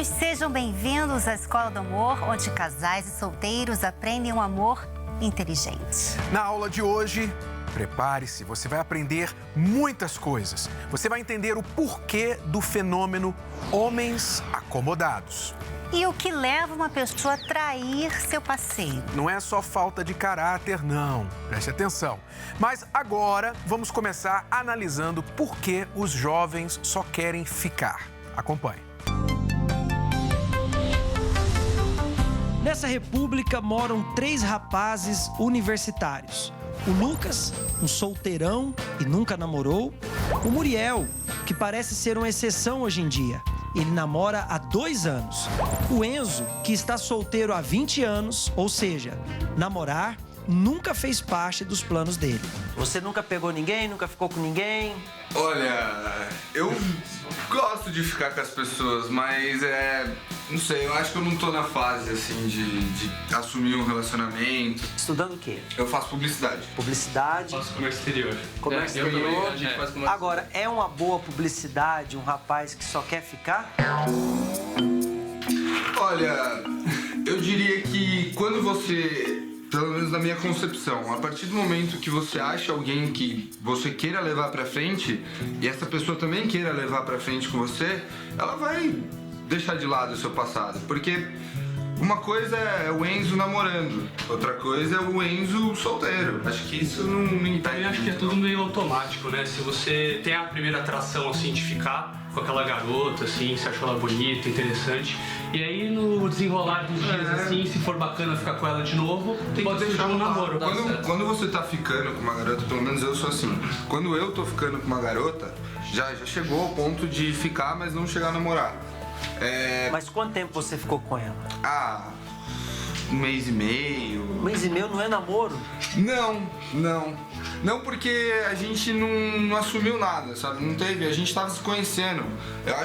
queridos, sejam bem-vindos à Escola do Amor, onde casais e solteiros aprendem um amor inteligente. Na aula de hoje, prepare-se, você vai aprender muitas coisas. Você vai entender o porquê do fenômeno homens acomodados. E o que leva uma pessoa a trair seu parceiro? Não é só falta de caráter, não. Preste atenção. Mas agora vamos começar analisando por que os jovens só querem ficar. Acompanhe. Nessa república moram 3 rapazes universitários. O Lucas, um solteirão e nunca namorou. O Muriel, que parece ser uma exceção hoje em dia. Ele namora há 2 anos. O Enzo, que está solteiro há 20 anos, ou seja, namorar nunca fez parte dos planos dele. Você nunca pegou ninguém, nunca ficou com ninguém? Olha, eu gosto de ficar com as pessoas, mas não sei, eu acho que eu não tô na fase, assim, de assumir um relacionamento. Estudando o quê? Eu faço publicidade. Publicidade? Faço comércio exterior. Comércio Eu exterior. também, a gente faz comércio. Agora, é uma boa publicidade um rapaz que só quer ficar? Olha, eu diria que quando você, pelo menos na minha concepção, a partir do momento que você acha alguém que você queira levar pra frente e essa pessoa também queira levar pra frente com você, ela vai deixar de lado o seu passado, porque uma coisa é o Enzo namorando, outra coisa é o Enzo solteiro. Acho que isso não impede. Eu acho que é tudo meio automático, né? Se você tem a primeira atração, assim, de ficar com aquela garota, assim, se achou ela bonita, interessante, e aí no desenrolar dos dias, assim, se for bacana ficar com ela de novo, pode deixar um namoro. Quando você tá ficando com uma garota, pelo menos eu sou assim, quando eu tô ficando com uma garota, já chegou ao ponto de ficar, mas não chegar a namorar. Mas quanto tempo você ficou com ela? Um mês e meio. Um mês e meio não é namoro? Não, porque a gente não assumiu nada, sabe? Não teve, a gente tava se conhecendo. Eu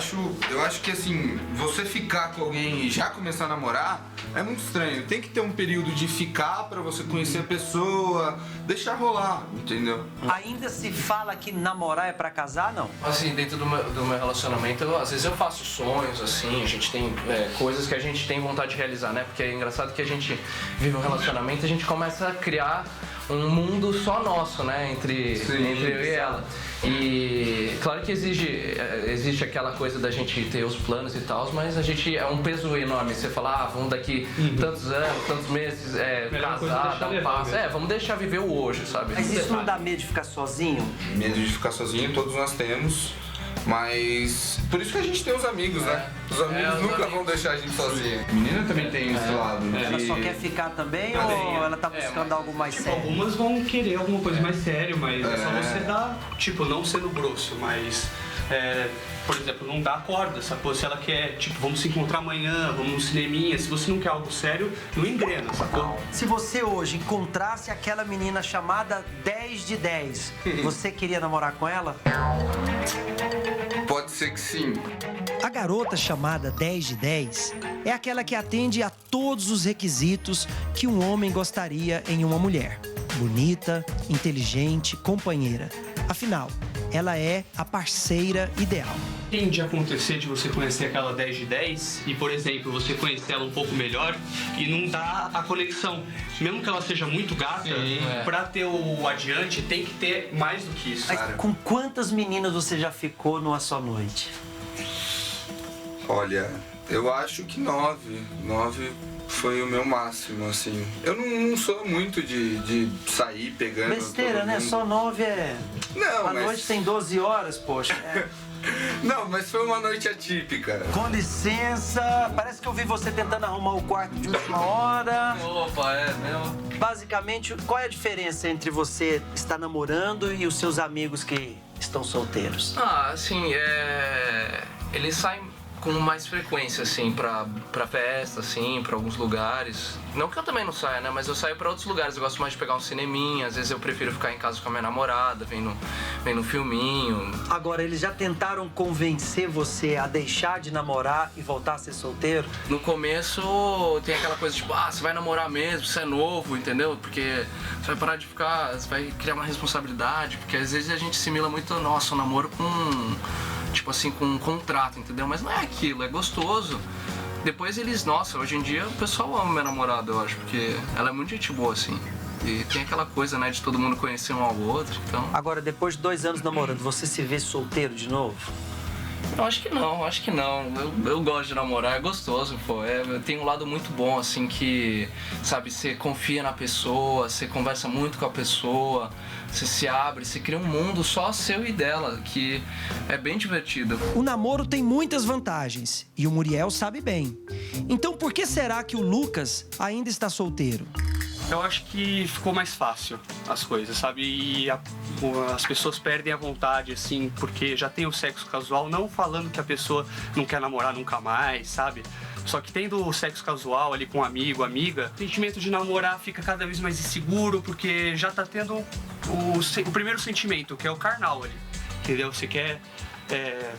acho que assim, você ficar com alguém e já começar a namorar é muito estranho. Tem que ter um período de ficar pra você conhecer a pessoa, deixar rolar, entendeu? Ainda se fala que namorar é pra casar, não? Assim, dentro do meu relacionamento, às vezes eu faço sonhos, assim, a gente tem coisas que a gente tem vontade de realizar, né? Porque é engraçado que a gente vive um relacionamento e a gente começa a criar um mundo só nosso, né? Entre eu e ela. E claro que existe aquela coisa da gente ter os planos e tal, mas a gente é um peso enorme. Você fala, vamos daqui tantos anos, tantos meses, casar, dar um passo. Vamos deixar viver o hoje, sabe? Mas isso não dá medo de ficar sozinho? Medo de ficar sozinho, todos nós temos. Mas por isso que a gente tem os amigos, né? Os amigos nunca vão deixar a gente sozinho. A menina também tem esse lado. Ela só quer ficar também ou ela tá buscando algo mais sério? Algumas vão querer alguma coisa mais séria, mas é só você dar, tipo, não sendo grosso, mas... por exemplo, não dá corda, sacou? Se ela quer, tipo, vamos se encontrar amanhã, vamos no cineminha, se você não quer algo sério, não engrena, sacou? Se você hoje encontrasse aquela menina chamada 10 de 10, você queria namorar com ela? Pode ser que sim. A garota chamada 10 de 10 é aquela que atende a todos os requisitos que um homem gostaria em uma mulher. Bonita, inteligente, companheira. Afinal, ela é a parceira ideal. Tende a acontecer de você conhecer aquela 10 de 10 e, por exemplo, você conhecer ela um pouco melhor e não dá a conexão. Mesmo que ela seja muito gata, pra ter o adiante tem que ter mais do que isso. Mas com quantas meninas você já ficou numa só noite? Olha, eu acho que 9. 9 foi o meu máximo, assim. Eu não sou muito de sair pegando. Besteira, né? Só 9 é. Não, a noite tem 12 horas, poxa. Não, mas foi uma noite atípica. Com licença, parece que eu vi você tentando arrumar o quarto de última hora. Opa, é mesmo? Basicamente, qual é a diferença entre você estar namorando e os seus amigos que estão solteiros? Assim, eles saem com mais frequência, assim, pra festa, assim, pra alguns lugares. Não que eu também não saia, né? Mas eu saio pra outros lugares. Eu gosto mais de pegar um cineminha. Às vezes eu prefiro ficar em casa com a minha namorada, vendo um filminho. Agora, eles já tentaram convencer você a deixar de namorar e voltar a ser solteiro? No começo tem aquela coisa tipo, você vai namorar mesmo, você é novo, entendeu? Porque você vai parar de ficar, você vai criar uma responsabilidade. Porque às vezes a gente assimila muito, nossa, o namoro com tipo assim, com um contrato, entendeu? Mas não é aquilo, é gostoso. Depois eles, nossa, hoje em dia o pessoal ama minha namorada, eu acho, porque ela é muito gente boa, assim. E tem aquela coisa, né, de todo mundo conhecer um ao outro, então... Agora, depois de 2 anos namorando, você se vê solteiro de novo? Eu acho que não. Eu gosto de namorar, é gostoso, pô. Tem um lado muito bom, assim, que, sabe, você confia na pessoa, você conversa muito com a pessoa, você se abre, você cria um mundo só seu e dela, que é bem divertido. O namoro tem muitas vantagens e o Muriel sabe bem. Então por que será que o Lucas ainda está solteiro? Eu acho que ficou mais fácil as coisas, sabe? E as pessoas perdem a vontade, assim, porque já tem o sexo casual, não falando que a pessoa não quer namorar nunca mais, sabe? Só que tendo o sexo casual ali com um amigo, amiga, o sentimento de namorar fica cada vez mais inseguro, porque já tá tendo o primeiro sentimento, que é o carnal ali, entendeu? Você quer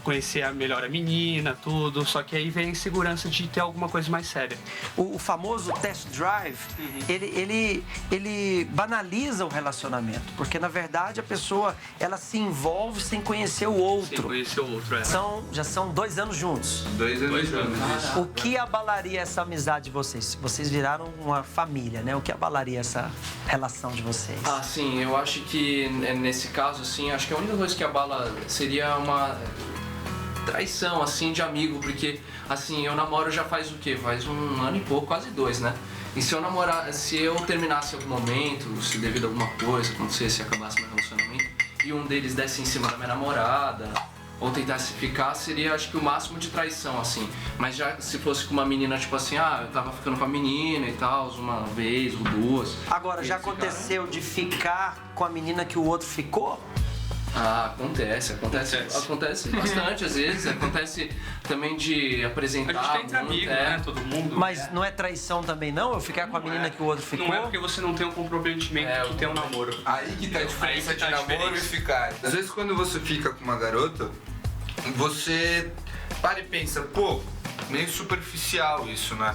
conhecer melhor a menina, tudo, só que aí vem a insegurança de ter alguma coisa mais séria. O famoso test drive, ele banaliza o relacionamento, porque na verdade a pessoa, ela se envolve sem conhecer o outro. Sem conhecer o outro, Já são 2 anos juntos. 2 anos juntos. O que abalaria essa amizade de vocês? Vocês viraram uma família, né? O que abalaria essa relação de vocês? Ah, sim, eu acho que nesse caso, assim, acho que a única coisa que abala seria uma traição, assim, de amigo, porque, assim, eu namoro já faz o quê? Faz 1 ano e pouco, quase 2, né? E se eu terminasse em algum momento, se devido a alguma coisa acontecesse, acabasse meu relacionamento, e um deles desse em cima da minha namorada, ou tentasse ficar, seria, acho que, o máximo de traição, assim. Mas já se fosse com uma menina, tipo assim, eu tava ficando com a menina e tal, uma vez ou 2. Agora, já aconteceu de ficar com a menina que o outro ficou? Acontece bastante às vezes, acontece também de apresentar. A gente tem entre amigos, né? Todo mundo. Mas não é traição também, não? Eu ficar com a menina que o outro ficou? Não é porque você não tem um comprometimento que tem um namoro. Aí que tá a diferença Aí que tá de a namoro e diferença. ficar. Às vezes quando você fica com uma garota, você para e pensa, pô, meio superficial isso, né?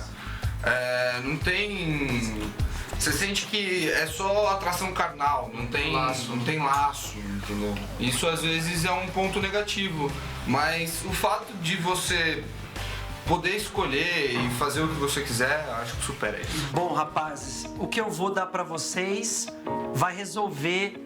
Não tem... Você sente que é só atração carnal, não tem laço, entendeu? Isso às vezes é um ponto negativo, mas o fato de você poder escolher e fazer o que você quiser, acho que supera isso. Bom, rapazes, o que eu vou dar pra vocês vai resolver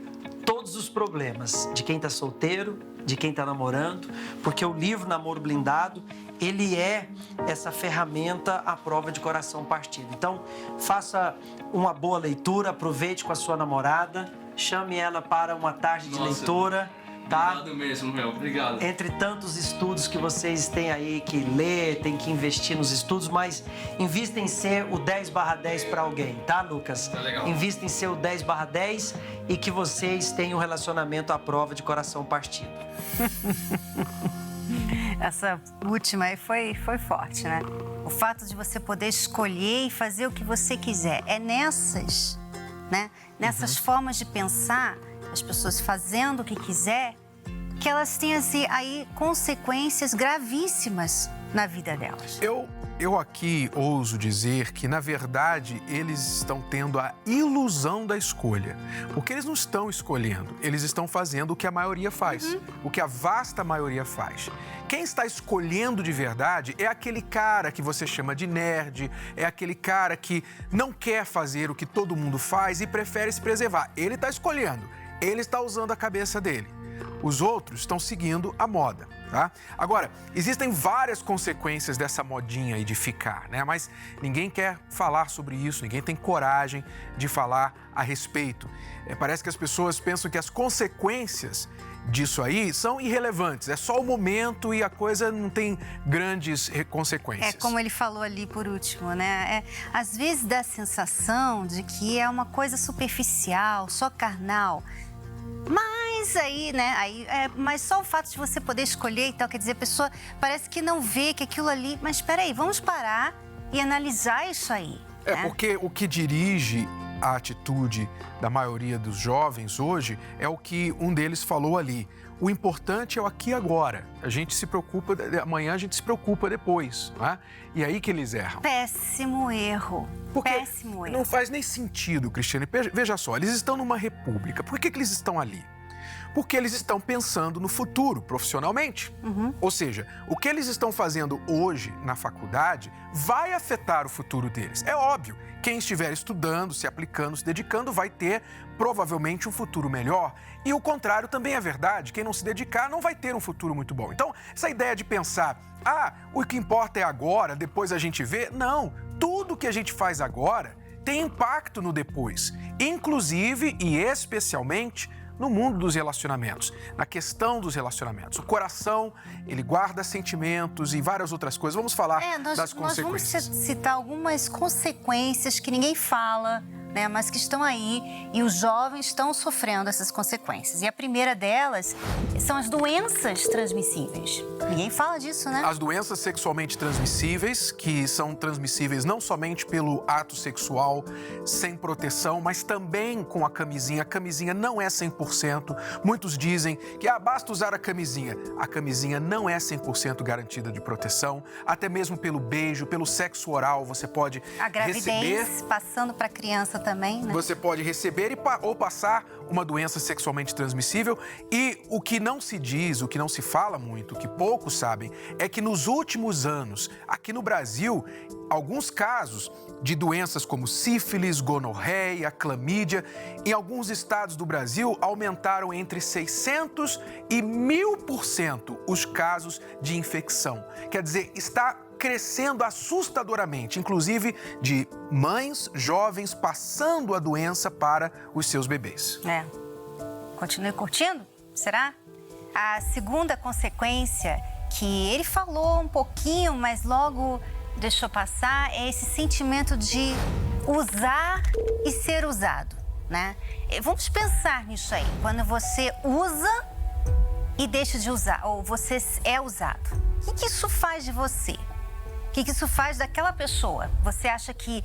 todos os problemas de quem tá solteiro, de quem tá namorando, porque o livro Namoro Blindado, ele é essa ferramenta à prova de coração partido. Então, faça uma boa leitura, aproveite com a sua namorada, chame ela para uma tarde de leitura, tá? Obrigado mesmo, meu. Obrigado. Entre tantos estudos que vocês têm aí que ler, tem que investir nos estudos, mas invista em ser o 10/10 para alguém, tá, Lucas? Tá legal. Invista em ser o 10/10 e que vocês tenham um relacionamento à prova de coração partido. Essa última aí foi forte, né? O fato de você poder escolher e fazer o que você quiser. É nessas, né? Nessas formas de pensar, as pessoas fazendo o que quiser, que elas têm assim, aí consequências gravíssimas na vida delas. Eu aqui ouso dizer que, na verdade, eles estão tendo a ilusão da escolha. Porque eles não estão escolhendo, eles estão fazendo o que a maioria faz, o que a vasta maioria faz. Quem está escolhendo de verdade é aquele cara que você chama de nerd, é aquele cara que não quer fazer o que todo mundo faz e prefere se preservar. Ele está escolhendo, ele está usando a cabeça dele. Os outros estão seguindo a moda, tá? Agora, existem várias consequências dessa modinha aí de ficar, né? Mas ninguém quer falar sobre isso, ninguém tem coragem de falar a respeito. Parece que as pessoas pensam que as consequências disso aí são irrelevantes, é só o momento e a coisa não tem grandes consequências. É como ele falou ali por último, né? Às vezes dá a sensação de que é uma coisa superficial, só carnal. Mas aí, né, mas só o fato de você poder escolher e tal, quer dizer, a pessoa parece que não vê que aquilo ali... Mas espera aí, vamos parar e analisar isso aí. né? Porque o que dirige a atitude da maioria dos jovens hoje é o que um deles falou ali. O importante é o aqui e agora. A gente se preocupa, amanhã a gente se preocupa depois, não é? E aí que eles erram. Péssimo erro. Porque péssimo erro. não faz nem sentido, Cristiane. Veja só, eles estão numa república. Por que eles estão ali? Porque eles estão pensando no futuro, profissionalmente. Ou seja, o que eles estão fazendo hoje na faculdade vai afetar o futuro deles. É óbvio, quem estiver estudando, se aplicando, se dedicando, vai ter provavelmente um futuro melhor. E o contrário também é verdade, quem não se dedicar não vai ter um futuro muito bom. Então, essa ideia de pensar, o que importa é agora, depois a gente vê, não. Tudo que a gente faz agora tem impacto no depois, inclusive e especialmente no mundo dos relacionamentos, na questão dos relacionamentos. O coração, ele guarda sentimentos e várias outras coisas. Vamos falar das consequências. Nós vamos citar algumas consequências que ninguém fala, né, mas que estão aí e os jovens estão sofrendo essas consequências. E a primeira delas são as doenças transmissíveis. Ninguém fala disso, né? As doenças sexualmente transmissíveis, que são transmissíveis não somente pelo ato sexual sem proteção, mas também com a camisinha. A camisinha não é 100%. Muitos dizem que basta usar a camisinha. A camisinha não é 100% garantida de proteção. Até mesmo pelo beijo, pelo sexo oral, você pode a gravidez passando para a criança também, né? Você pode receber ou passar uma doença sexualmente transmissível. E o que não se diz, o que não se fala muito, o que poucos sabem, é que nos últimos anos, aqui no Brasil, alguns casos de doenças como sífilis, gonorreia, clamídia, em alguns estados do Brasil aumentaram entre 600% e 1000% os casos de infecção. Quer dizer, está crescendo assustadoramente, inclusive de mães jovens passando a doença para os seus bebês. Continue curtindo? Será? A segunda consequência, que ele falou um pouquinho, mas logo deixou passar, é esse sentimento de usar e ser usado, né? Vamos pensar nisso aí. Quando você usa e deixa de usar, ou você é usado, o que isso faz de você? O que isso faz daquela pessoa? Você acha que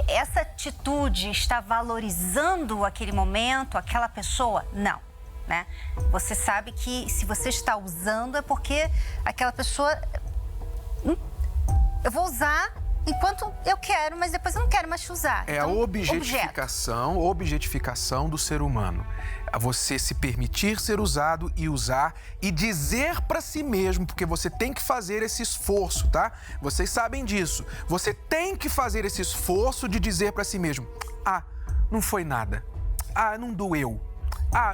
essa atitude está valorizando aquele momento, aquela pessoa? Não, né? Você sabe que se você está usando é porque aquela pessoa... Eu vou usar enquanto eu quero, mas depois eu não quero mais te usar. É a objetificação do ser humano. Você se permitir ser usado e usar e dizer para si mesmo, porque você tem que fazer esse esforço, tá? Vocês sabem disso. Você tem que fazer esse esforço de dizer para si mesmo: não foi nada. Não doeu.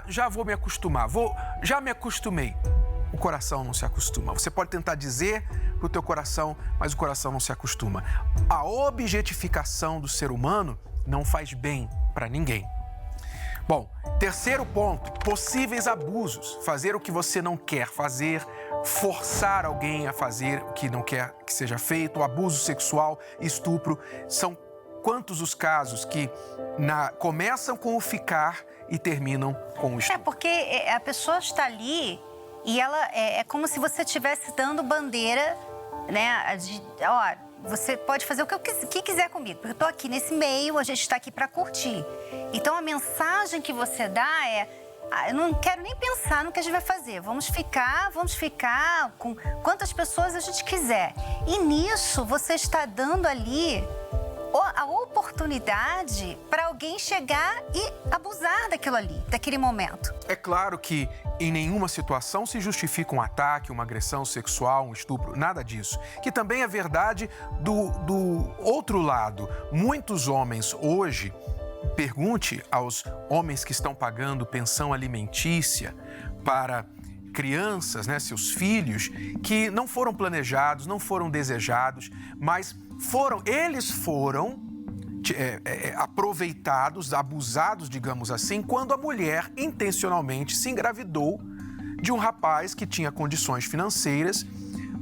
Já vou me acostumar. Já me acostumei. O coração não se acostuma. Você pode tentar dizer para o teu coração, mas o coração não se acostuma. A objetificação do ser humano não faz bem para ninguém. Bom, terceiro ponto, possíveis abusos. Fazer o que você não quer fazer, forçar alguém a fazer o que não quer que seja feito, abuso sexual, estupro. São quantos os casos que começam com o ficar e terminam com o estupro. Porque a pessoa está ali e ela é como se você estivesse dando bandeira, né? Você pode fazer o que quiser comigo, porque eu estou aqui nesse meio, a gente está aqui para curtir. Então, a mensagem que você dá é: eu não quero nem pensar no que a gente vai fazer. Vamos ficar com quantas pessoas a gente quiser. E nisso, você está dando ali a oportunidade para alguém chegar e abusar daquilo ali, daquele momento. É claro que em nenhuma situação se justifica um ataque, uma agressão sexual, um estupro, nada disso. Que também é verdade do outro lado. Muitos homens hoje, pergunte aos homens que estão pagando pensão alimentícia para crianças, né, seus filhos, que não foram planejados, não foram desejados, mas eles foram aproveitados, abusados, digamos assim, quando a mulher intencionalmente se engravidou de um rapaz que tinha condições financeiras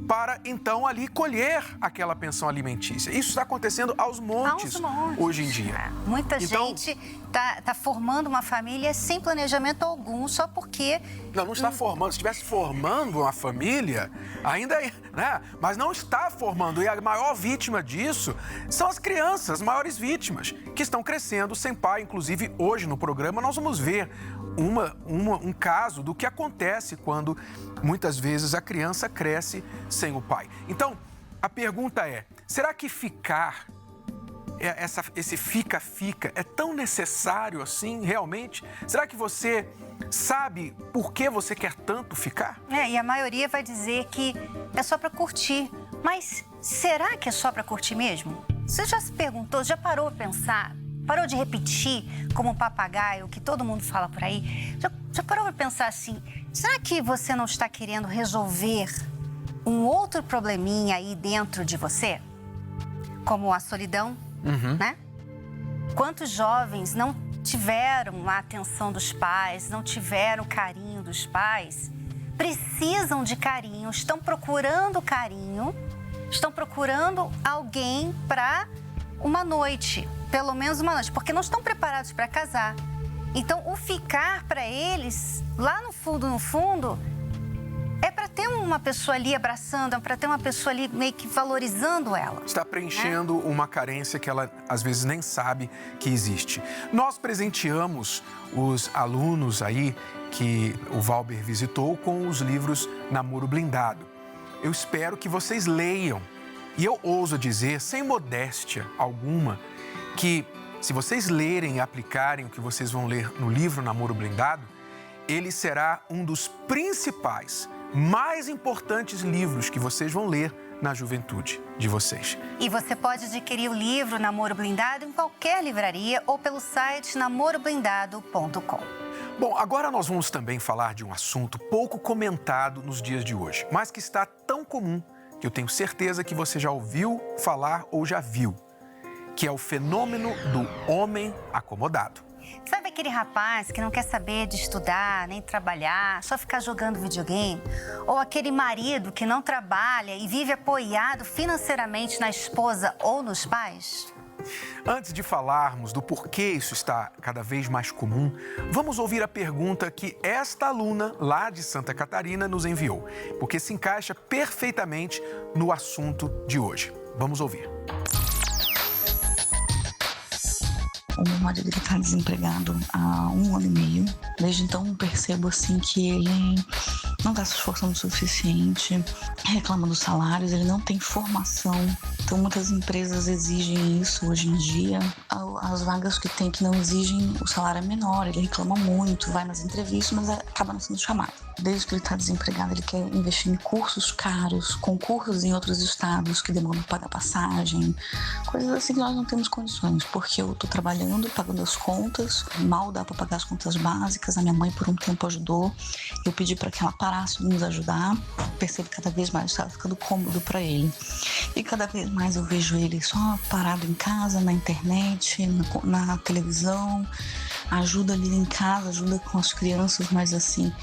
para, então, ali colher aquela pensão alimentícia. Isso está acontecendo aos montes hoje em dia. Muita gente está formando uma família sem planejamento algum, só porque... Não está formando. Se estivesse formando uma família, ainda... né? Mas não está formando. E a maior vítima disso são as crianças, as maiores vítimas, que estão crescendo sem pai. Inclusive, hoje no programa, nós vamos ver um caso do que acontece quando, muitas vezes, a criança cresce sem o pai. Então, a pergunta é, será que esse fica-fica é tão necessário assim, realmente? Será que você Sabe por que você quer tanto ficar? E a maioria vai dizer que é só para curtir. Mas será que é só para curtir mesmo? Você já se perguntou, já parou a pensar? Parou de repetir como um papagaio, que todo mundo fala por aí? Já parou para pensar assim, será que você não está querendo resolver um outro probleminha aí dentro de você? Como a solidão, né? Quantos jovens não tiveram a atenção dos pais, não tiveram o carinho dos pais, precisam de carinho, estão procurando carinho, estão procurando alguém para uma noite, pelo menos uma noite, porque não estão preparados para casar. Então, o ficar para eles, lá no fundo, é para ter uma pessoa ali abraçando, é para ter uma pessoa ali meio que valorizando ela. Está preenchendo uma carência que ela, às vezes, nem sabe que existe. Nós presenteamos os alunos aí que o Valber visitou com os livros Namoro Blindado. Eu espero que vocês leiam. E eu ouso dizer, sem modéstia alguma, que se vocês lerem e aplicarem o que vocês vão ler no livro Namoro Blindado, ele será um dos principais, mais importantes livros que vocês vão ler na juventude de vocês. E você pode adquirir o livro Namoro Blindado em qualquer livraria ou pelo site namoroblindado.com. Bom, agora nós vamos também falar de um assunto pouco comentado nos dias de hoje, mas que está tão comum que eu tenho certeza que você já ouviu falar ou já viu, que é o fenômeno do homem acomodado. Sabe aquele rapaz que não quer saber de estudar, nem trabalhar, só ficar jogando videogame? Ou aquele marido que não trabalha e vive apoiado financeiramente na esposa ou nos pais? Antes de falarmos do porquê isso está cada vez mais comum, vamos ouvir a pergunta que esta aluna lá de Santa Catarina nos enviou, porque se encaixa perfeitamente no assunto de hoje. Vamos ouvir. O meu marido está desempregado há 1 ano e meio. Desde então percebo assim que ele não está se esforçando o suficiente, reclama dos salários, ele não tem formação. Então muitas empresas exigem isso hoje em dia. As vagas que tem que não exigem, o salário é menor, ele reclama muito, vai nas entrevistas, mas acaba não sendo chamado. Desde que ele está desempregado, ele quer investir em cursos caros, concursos em outros estados que demandam pagar passagem, coisas assim que nós não temos condições, porque eu estou trabalhando, pagando as contas, mal dá para pagar as contas básicas, a minha mãe por um tempo ajudou, eu pedi para que ela parasse de nos ajudar, percebo que cada vez mais estava ficando cômodo para ele. E cada vez mais eu vejo ele só parado em casa, na internet, na televisão, ajuda ali em casa, ajuda com as crianças, mas assim,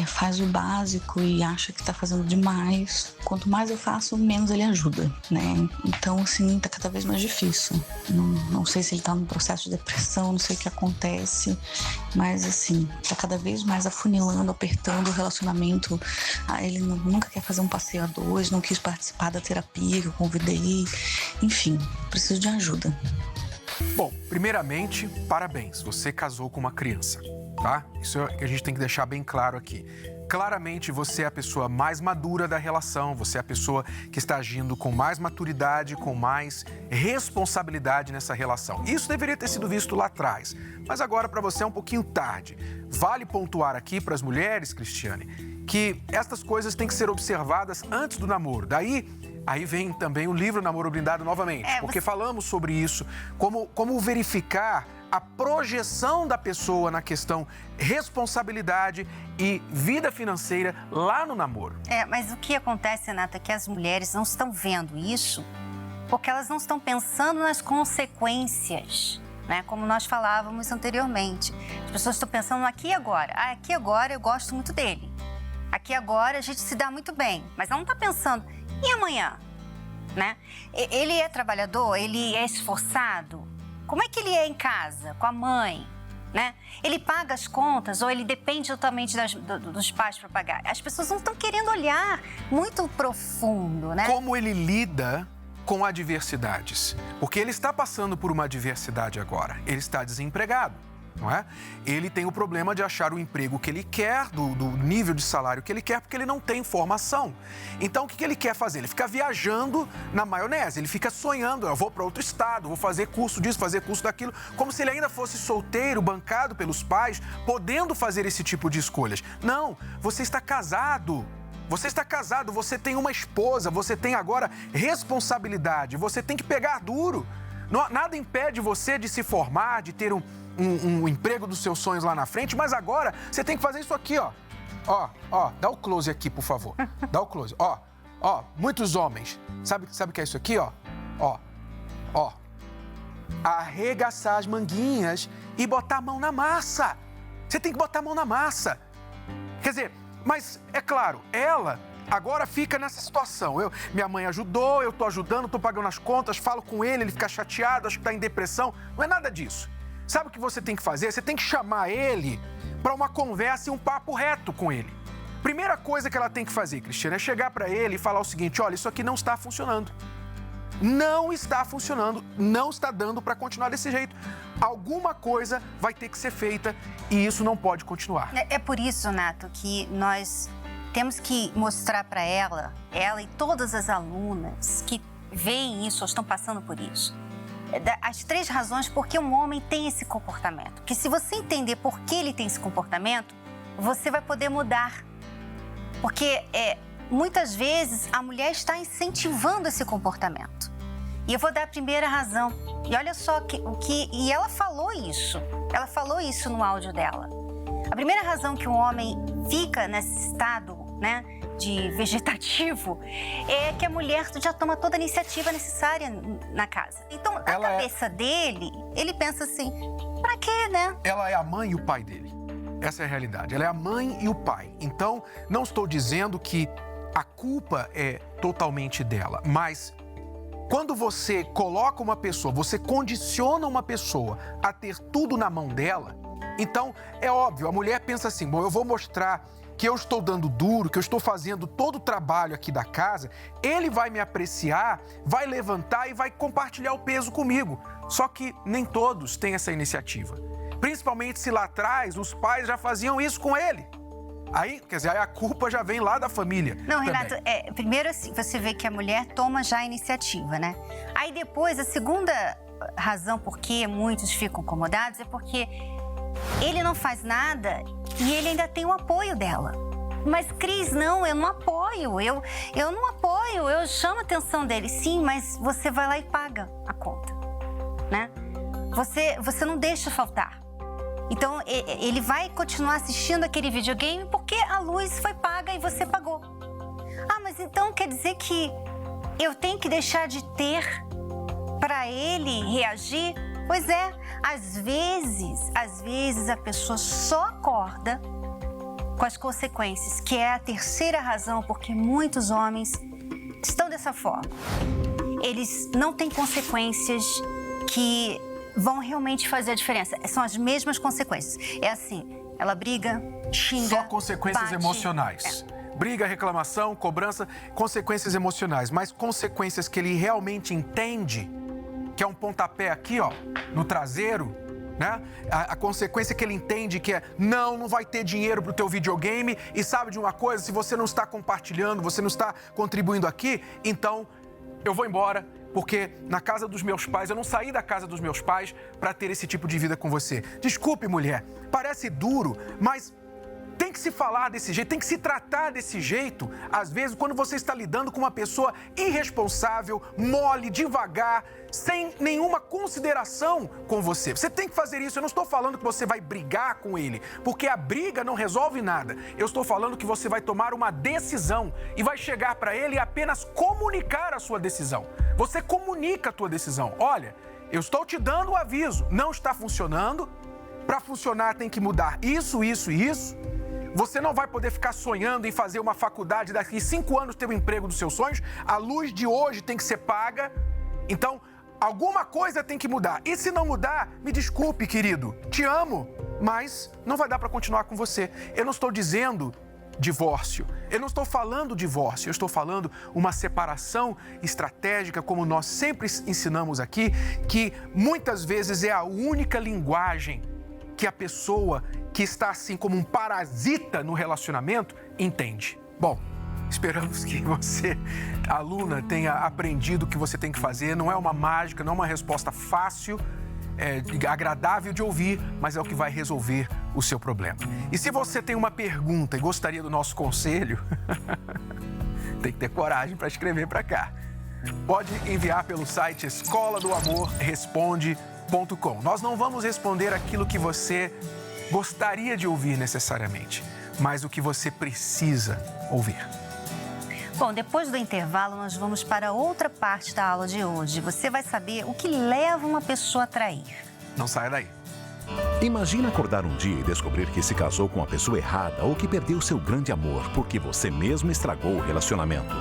faz o básico e acha que está fazendo demais. Quanto mais eu faço, menos ele ajuda, né? Então, assim, tá cada vez mais difícil. Não sei se ele tá num processo de depressão, não sei o que acontece, mas assim, tá cada vez mais afunilando, apertando o relacionamento. Ele nunca quer fazer um passeio a dois, não quis participar da terapia que eu convidei. Enfim, preciso de ajuda. Bom, primeiramente, parabéns, você casou com uma criança, tá? Isso é o que a gente tem que deixar bem claro aqui. Claramente, você é a pessoa mais madura da relação, você é a pessoa que está agindo com mais maturidade, com mais responsabilidade nessa relação. Isso deveria ter sido visto lá atrás, mas agora para você é um pouquinho tarde. Vale pontuar aqui para as mulheres, Cristiane, que estas coisas têm que ser observadas antes do namoro. Aí vem também o livro Namoro Blindado novamente, porque falamos sobre isso, como verificar a projeção da pessoa na questão responsabilidade e vida financeira lá no namoro. Mas o que acontece, Renata, é que as mulheres não estão vendo isso porque elas não estão pensando nas consequências, né? Como nós falávamos anteriormente. As pessoas estão pensando no aqui e agora. Aqui agora eu gosto muito dele. Aqui agora a gente se dá muito bem. Mas ela não está pensando, e amanhã? Né? Ele é trabalhador? Ele é esforçado? Como é que ele é em casa, com a mãe, né? Ele paga as contas ou ele depende totalmente dos pais para pagar? As pessoas não estão querendo olhar muito profundo, né? Como ele lida com adversidades? Porque ele está passando por uma adversidade agora. Ele está desempregado. não é? Ele tem o problema de achar o emprego que ele quer, do nível de salário que ele quer, porque ele não tem formação. Então, o que ele quer fazer? Ele fica viajando na maionese, ele fica sonhando, eu vou para outro estado, vou fazer curso disso, fazer curso daquilo, como se ele ainda fosse solteiro, bancado pelos pais, podendo fazer esse tipo de escolhas. Não, você está casado. Você está casado, você tem uma esposa, você tem agora responsabilidade, você tem que pegar duro. Nada impede você de se formar, de ter um emprego dos seus sonhos lá na frente, mas agora você tem que fazer isso aqui, ó. Ó, dá o close aqui, por favor. Dá o close. Ó, muitos homens. Sabe o que é isso aqui, ó? Ó. Arregaçar as manguinhas e botar a mão na massa. Você tem que botar a mão na massa. Quer dizer, mas é claro, ela agora fica nessa situação. Minha mãe ajudou, eu tô ajudando, tô pagando as contas, falo com ele fica chateado, acho que tá em depressão. Não é nada disso. Sabe o que você tem que fazer? Você tem que chamar ele para uma conversa e um papo reto com ele. Primeira coisa que ela tem que fazer, Cristina, é chegar para ele e falar o seguinte: olha, isso aqui não está funcionando. Não está funcionando, não está dando para continuar desse jeito. Alguma coisa vai ter que ser feita e isso não pode continuar. É por isso, Nato, que nós temos que mostrar para ela e todas as alunas que veem isso ou estão passando por isso, as 3 razões por que um homem tem esse comportamento. Que se você entender por que ele tem esse comportamento, você vai poder mudar. Porque muitas vezes a mulher está incentivando esse comportamento. E eu vou dar a primeira razão. E olha só e ela falou isso. Ela falou isso no áudio dela. A primeira razão que um homem fica nesse estado, né, de vegetativo é que a mulher já toma toda a iniciativa necessária na casa. Então, na cabeça dele, ele pensa assim: pra quê, né? Ela é a mãe e o pai dele. Essa é a realidade. Ela é a mãe e o pai. Então, não estou dizendo que a culpa é totalmente dela, mas quando você coloca uma pessoa, você condiciona uma pessoa a ter tudo na mão dela, então é óbvio, a mulher pensa assim: bom, eu vou mostrar que eu estou dando duro, que eu estou fazendo todo o trabalho aqui da casa, ele vai me apreciar, vai levantar e vai compartilhar o peso comigo. Só que nem todos têm essa iniciativa. Principalmente se lá atrás os pais já faziam isso com ele. Aí, quer dizer, aí a culpa já vem lá da família. Não, Renato, primeiro assim, você vê que a mulher toma já a iniciativa, né? Aí depois, a segunda razão por que muitos ficam incomodados é porque ele não faz nada e ele ainda tem o apoio dela. Mas, Cris, não, eu não apoio, eu não apoio, eu chamo a atenção dele. Sim, mas você vai lá e paga a conta, né? Você não deixa faltar. Então, ele vai continuar assistindo aquele videogame porque a luz foi paga e você pagou. Ah, mas então quer dizer que eu tenho que deixar de ter para ele reagir? Pois é, às vezes a pessoa só acorda com as consequências, que é a terceira razão porque muitos homens estão dessa forma. Eles não têm consequências que vão realmente fazer a diferença. São as mesmas consequências. É assim, ela briga, xinga, só consequências bate, emocionais. Briga, reclamação, cobrança, consequências emocionais. Mas consequências que ele realmente entende, que é um pontapé aqui, ó, no traseiro, né? A consequência que ele entende que é: não vai ter dinheiro pro teu videogame, e sabe de uma coisa, se você não está compartilhando, você não está contribuindo aqui, então eu vou embora, porque na casa dos meus pais, eu não saí da casa dos meus pais para ter esse tipo de vida com você. Desculpe, mulher, parece duro, mas tem que se falar desse jeito, tem que se tratar desse jeito, às vezes, quando você está lidando com uma pessoa irresponsável, mole, devagar, sem nenhuma consideração com você. Você tem que fazer isso. Eu não estou falando que você vai brigar com ele, porque a briga não resolve nada. Eu estou falando que você vai tomar uma decisão e vai chegar para ele e apenas comunicar a sua decisão. Você comunica a tua decisão. Olha, eu estou te dando o aviso, não está funcionando. Para funcionar tem que mudar isso, isso e isso. Você não vai poder ficar sonhando em fazer uma faculdade daqui 5 anos, ter o emprego dos seus sonhos. A luz de hoje tem que ser paga. Então, alguma coisa tem que mudar. E se não mudar, me desculpe, querido. Te amo, mas não vai dar para continuar com você. Eu não estou dizendo divórcio. Eu não estou falando divórcio. Eu estou falando uma separação estratégica, como nós sempre ensinamos aqui, que muitas vezes é a única linguagem que a pessoa que está assim como um parasita no relacionamento entende. Bom, esperamos que você, aluna, tenha aprendido o que você tem que fazer. Não é uma mágica, não é uma resposta fácil, agradável de ouvir, mas é o que vai resolver o seu problema. E se você tem uma pergunta e gostaria do nosso conselho, tem que ter coragem para escrever para cá. Pode enviar pelo site escoladoamorresponde.com. Nós não vamos responder aquilo que você gostaria de ouvir necessariamente, mas o que você precisa ouvir. Bom, depois do intervalo, nós vamos para outra parte da aula de hoje. Você vai saber o que leva uma pessoa a trair. Não saia daí. Imagina acordar um dia e descobrir que se casou com a pessoa errada ou que perdeu seu grande amor porque você mesmo estragou o relacionamento.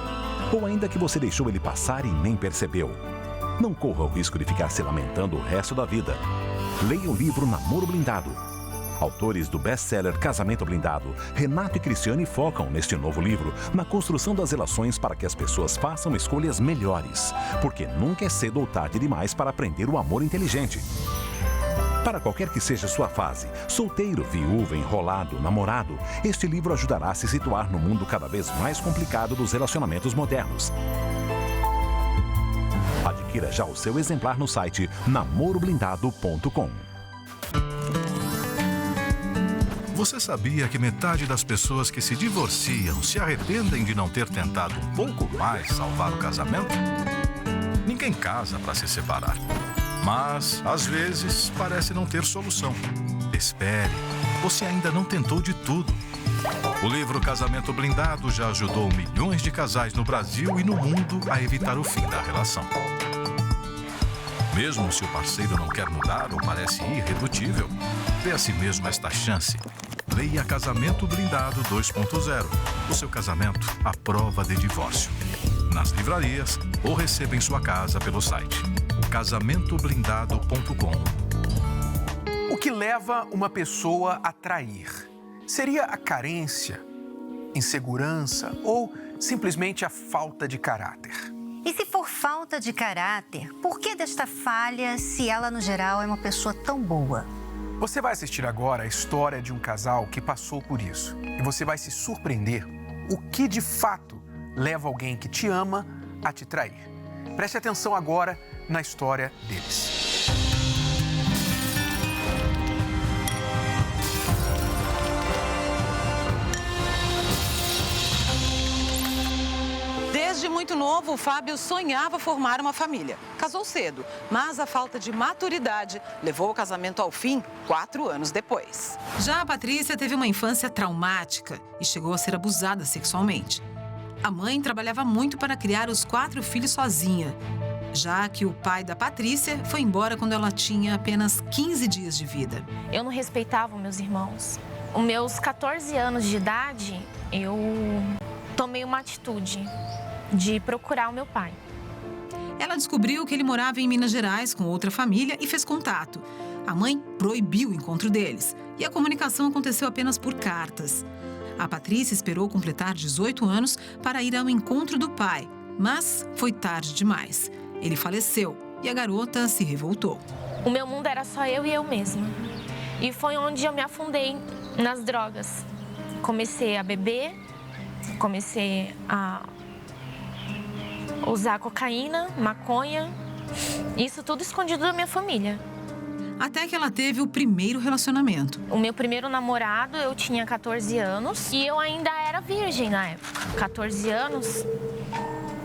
Ou ainda que você deixou ele passar e nem percebeu. Não corra o risco de ficar se lamentando o resto da vida. Leia o livro Namoro Blindado. Autores do best-seller Casamento Blindado, Renato e Cristiane focam neste novo livro na construção das relações para que as pessoas façam escolhas melhores. Porque nunca é cedo ou tarde demais para aprender o amor inteligente. Para qualquer que seja sua fase, solteiro, viúva, enrolado, namorado, este livro ajudará a se situar no mundo cada vez mais complicado dos relacionamentos modernos. Adquira já o seu exemplar no site namoroblindado.com. Você sabia que metade das pessoas que se divorciam se arrependem de não ter tentado um pouco mais salvar o casamento? Ninguém casa para se separar. Mas, às vezes, parece não ter solução. Espere, você ainda não tentou de tudo. O livro Casamento Blindado já ajudou milhões de casais no Brasil e no mundo a evitar o fim da relação. Mesmo se o parceiro não quer mudar ou parece irredutível, dê a si mesmo esta chance. Leia Casamento Blindado 2.0. O seu casamento à prova de divórcio. Nas livrarias ou receba em sua casa pelo site casamentoblindado.com. O que leva uma pessoa a trair? Seria a carência, insegurança ou simplesmente a falta de caráter? E se for falta de caráter, por que desta falha se ela, no geral, é uma pessoa tão boa? Você vai assistir agora a história de um casal que passou por isso. E você vai se surpreender o que de fato leva alguém que te ama a te trair. Preste atenção agora na história deles. Desde muito novo, o Fábio sonhava formar uma família. Casou cedo, mas a falta de maturidade levou o casamento ao fim 4 anos depois. Já a Patrícia teve uma infância traumática e chegou a ser abusada sexualmente. A mãe trabalhava muito para criar os 4 filhos sozinha, já que o pai da Patrícia foi embora quando ela tinha apenas 15 dias de vida. Eu não respeitava os meus irmãos. Os meus 14 anos de idade, eu tomei uma atitude de procurar o meu pai. Ela descobriu que ele morava em Minas Gerais com outra família e fez contato. A mãe proibiu o encontro deles e a comunicação aconteceu apenas por cartas. A Patrícia esperou completar 18 anos para ir ao encontro do pai, mas foi tarde demais. Ele faleceu e a garota se revoltou. O meu mundo era só eu e eu mesma. E foi onde eu me afundei nas drogas. Comecei a beber, comecei a usar cocaína, maconha, isso tudo escondido da minha família. Até que ela teve o primeiro relacionamento. O meu primeiro namorado, eu tinha 14 anos e eu ainda era virgem na época. 14 anos.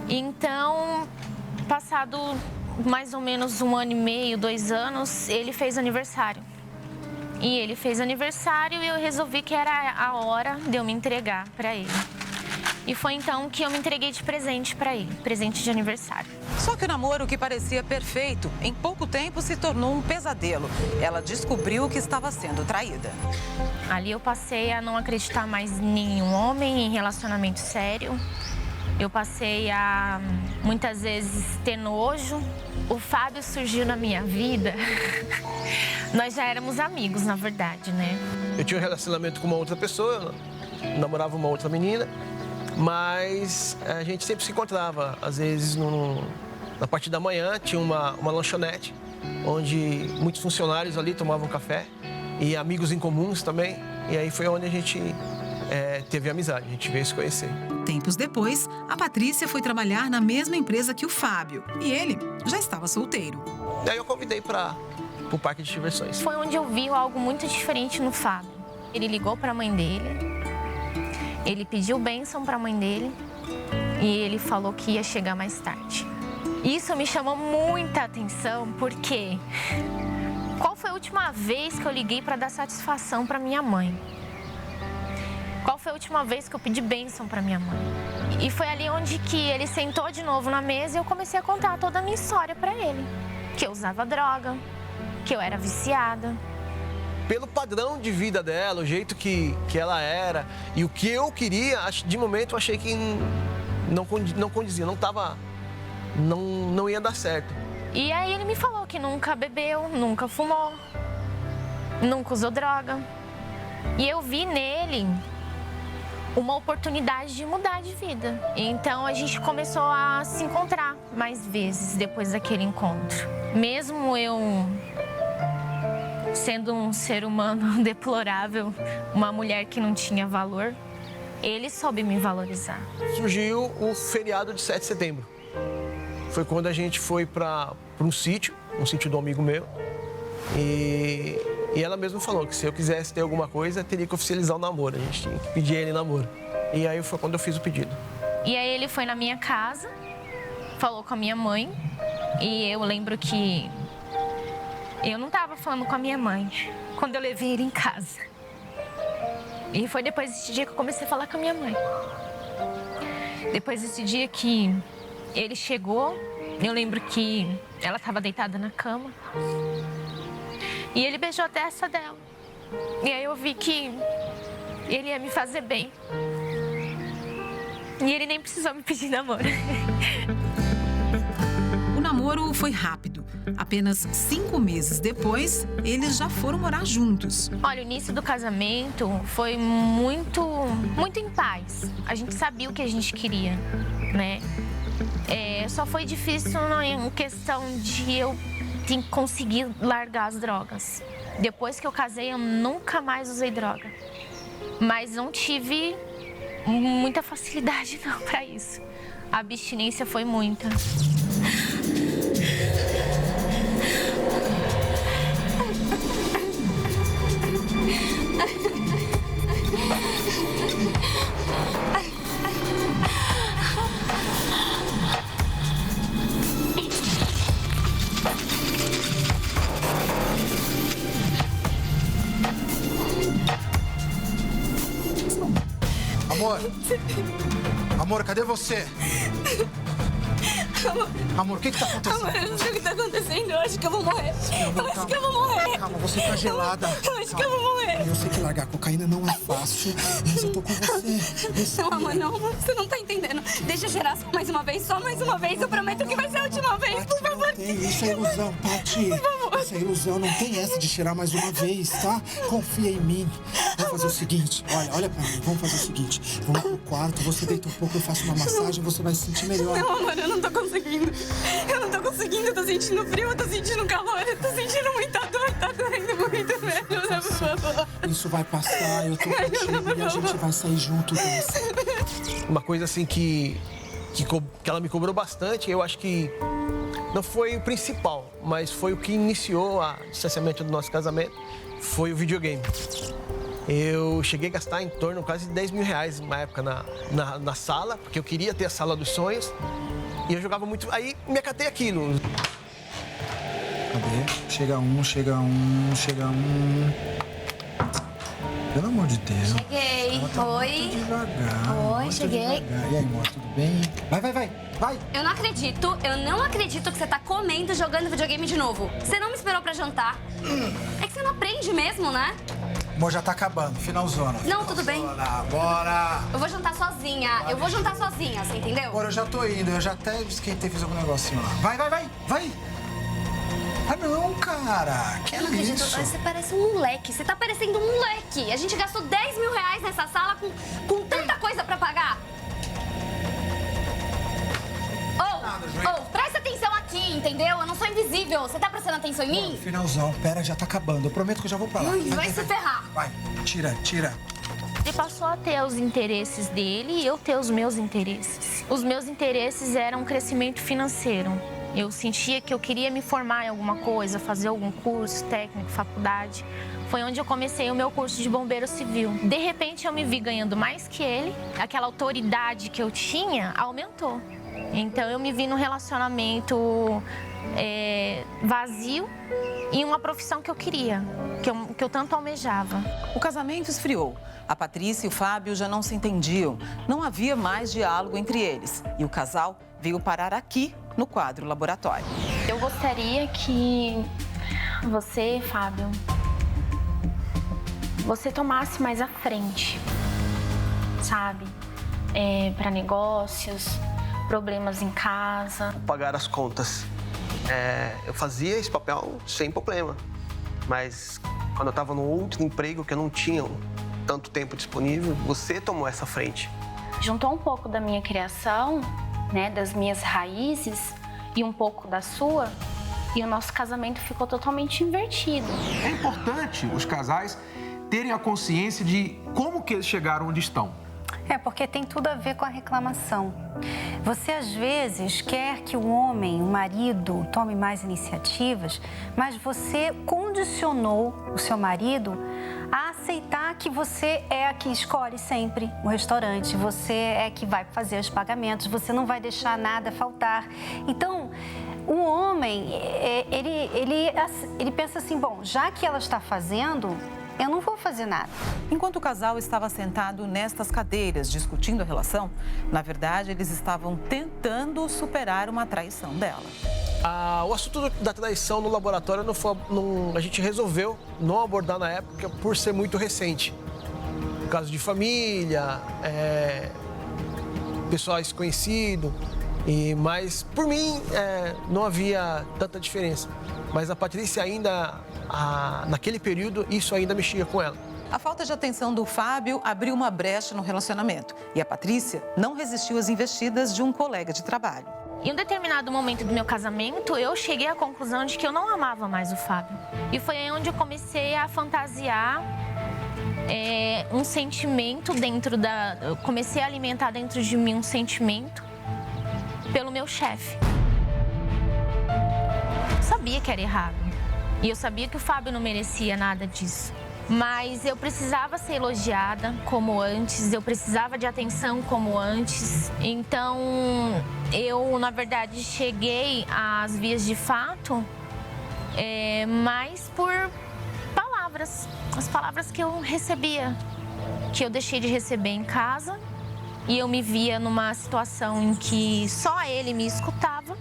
Então, passado mais ou menos 1 ano e meio, 2 anos, ele fez aniversário. E ele fez aniversário e eu resolvi que era a hora de eu me entregar para ele. E foi então que eu me entreguei de presente para ele, presente de aniversário. Só que o namoro, que parecia perfeito, em pouco tempo se tornou um pesadelo. Ela descobriu que estava sendo traída. Ali eu passei a não acreditar mais em nenhum homem, em relacionamento sério. Eu passei a, muitas vezes, ter nojo. O Fábio surgiu na minha vida. Nós já éramos amigos, na verdade, né? Eu tinha um relacionamento com uma outra pessoa, eu namorava uma outra menina. Mas a gente sempre se encontrava, às vezes na parte da manhã tinha uma lanchonete, onde muitos funcionários ali tomavam café e amigos em comuns também. E aí foi onde a gente teve amizade, a gente veio se conhecer. Tempos depois, a Patrícia foi trabalhar na mesma empresa que o Fábio. E ele já estava solteiro. Daí eu convidei para o parque de diversões. Foi onde eu vi algo muito diferente no Fábio. Ele ligou para a mãe dele, ele pediu bênção para a mãe dele e ele falou que ia chegar mais tarde. Isso me chamou muita atenção porque qual foi a última vez que eu liguei para dar satisfação para minha mãe? Qual foi a última vez que eu pedi bênção para minha mãe? E foi ali onde que ele sentou de novo na mesa e eu comecei a contar toda a minha história para ele. Que eu usava droga, que eu era viciada. Pelo padrão de vida dela, o jeito que ela era e o que eu queria, de momento eu achei que não condizia, não ia dar certo. E aí ele me falou que nunca bebeu, nunca fumou, nunca usou droga. E eu vi nele uma oportunidade de mudar de vida. Então a gente começou a se encontrar mais vezes depois daquele encontro. Mesmo eu sendo um ser humano deplorável, uma mulher que não tinha valor, ele soube me valorizar. Surgiu o feriado de 7 de setembro. Foi quando a gente foi para um sítio do amigo meu. E ela mesma falou que se eu quisesse ter alguma coisa, teria que oficializar o namoro. A gente tinha que pedir ele namoro. E aí foi quando eu fiz o pedido. E aí ele foi na minha casa, falou com a minha mãe. E eu lembro que eu não estava falando com a minha mãe quando eu levei ele em casa. E foi depois desse dia que eu comecei a falar com a minha mãe. Depois desse dia que ele chegou, eu lembro que ela estava deitada na cama. E ele beijou a testa dela. E aí eu vi que ele ia me fazer bem. E ele nem precisou me pedir namoro. O namoro foi rápido. Apenas 5 meses depois, eles já foram morar juntos. Olha, o início do casamento foi muito em paz. A gente sabia o que a gente queria, né? Só foi difícil em questão de eu conseguir largar as drogas. Depois que eu casei, eu nunca mais usei droga. Mas não tive muita facilidade não para isso. A abstinência foi muita. Amor, cadê você? Amor, o que tá acontecendo? Amor, eu não sei o que tá acontecendo. Eu acho que eu vou morrer. Amor, eu acho que eu vou morrer. Calma, você tá gelada. Eu acho que eu vou morrer. Eu sei que largar cocaína não é fácil, mas eu tô com você. Não, amor, não. Você não tá entendendo. Deixa eu cheirar só mais uma vez. Eu prometo que vai ser a última vez. Por favor. Isso é ilusão, Paty. Por favor. Isso é ilusão. Não tem essa de cheirar mais uma vez, tá? Confia em mim. Vamos fazer o seguinte. Olha pra mim. Vamos fazer o seguinte. Vamos pro quarto. Você deita um pouco, eu faço uma massagem. Você vai se sentir melhor. Não, amor, eu não tô conseguindo. Eu não tô conseguindo. Eu tô sentindo frio, eu tô sentindo calor. Eu tô sentindo muita dor. Tá doendo muito, me ajuda, por favor. Isso vai passar. Eu tô contigo e a gente vai sair junto dessa. Uma coisa assim que ela me cobrou bastante, eu acho que não foi o principal, mas foi o que iniciou o distanciamento do nosso casamento, foi o videogame. Eu cheguei a gastar em torno de quase 10 mil reais uma época na sala, porque eu queria ter a sala dos sonhos, e eu jogava muito, aí me acatei aquilo. Cadê? Chega um. Pelo amor de Deus. Cheguei. Oi. Devagar. Oi, cheguei. Devagar. E aí, amor, tudo bem? Vai. Eu não acredito que você tá comendo e jogando videogame de novo. Você não me esperou pra jantar. É que você não aprende mesmo, né? Amor, já tá acabando. Finalzona. Não, tudo bem. Bora. Eu vou jantar sozinha. Você entendeu? Agora eu já tô indo. Eu já até esquentei, fiz algum negocinho lá. Vai. Ah, não, cara. Que eu não acredito. isso? Você parece um moleque. Você tá parecendo um moleque. A gente gastou 10 mil reais nessa sala com tanta coisa pra pagar. Presta atenção aqui, entendeu? entendeu? Eu não sou invisível. Você tá prestando atenção em mim? Finalzão, pera, já tá acabando. Eu prometo que eu já vou pra lá. Vai se ferrar. Vai, tira. Ele passou a ter os interesses dele e eu ter os meus interesses. Os meus interesses eram crescimento financeiro. Eu sentia que eu queria me formar em alguma coisa, fazer algum curso técnico, faculdade. Foi onde eu comecei o meu curso de bombeiro civil. De repente, eu me vi ganhando mais que ele. Aquela autoridade que eu tinha aumentou. Então, eu me vi num relacionamento vazio e uma profissão que eu queria, que eu tanto almejava. O casamento esfriou. A Patrícia e o Fábio já não se entendiam. Não havia mais diálogo entre eles. E o casal veio parar aqui, no quadro Laboratório. Eu gostaria que você, Fábio, você tomasse mais à frente, sabe? Para negócios, problemas em casa. Pagar as contas. Eu fazia esse papel sem problema. Mas quando eu estava no outro emprego, que eu não tinha tanto tempo disponível, você tomou essa frente. Juntou um pouco da minha criação, né, das minhas raízes e um pouco da sua, e o nosso casamento ficou totalmente invertido. É importante os casais terem a consciência de como que eles chegaram onde estão. Porque tem tudo a ver com a reclamação. Você, às vezes, quer que o homem, o marido, tome mais iniciativas, mas você condicionou o seu marido a aceitar que você é a que escolhe sempre o restaurante, você é que vai fazer os pagamentos, você não vai deixar nada faltar. Então, o homem, ele pensa assim, bom, já que ela está fazendo, eu não vou fazer nada. Enquanto o casal estava sentado nestas cadeiras discutindo a relação, na verdade, eles estavam tentando superar uma traição dela. O assunto da traição no laboratório a gente resolveu não abordar na época por ser muito recente. Caso de família, pessoais conhecidos, mas por mim não havia tanta diferença. Mas a Patrícia ainda, naquele período, isso ainda mexia com ela. A falta de atenção do Fábio abriu uma brecha no relacionamento. E a Patrícia não resistiu às investidas de um colega de trabalho. Em um determinado momento do meu casamento, eu cheguei à conclusão de que eu não amava mais o Fábio. E foi aí onde eu comecei a fantasiar um sentimento eu comecei a alimentar dentro de mim um sentimento pelo meu chefe. Eu sabia que era errado. E eu sabia que o Fábio não merecia nada disso. Mas eu precisava ser elogiada como antes, eu precisava de atenção como antes. Então, eu, na verdade, cheguei às vias de fato mais por palavras. As palavras que eu recebia, que eu deixei de receber em casa. E eu me via numa situação em que só ele me escutava,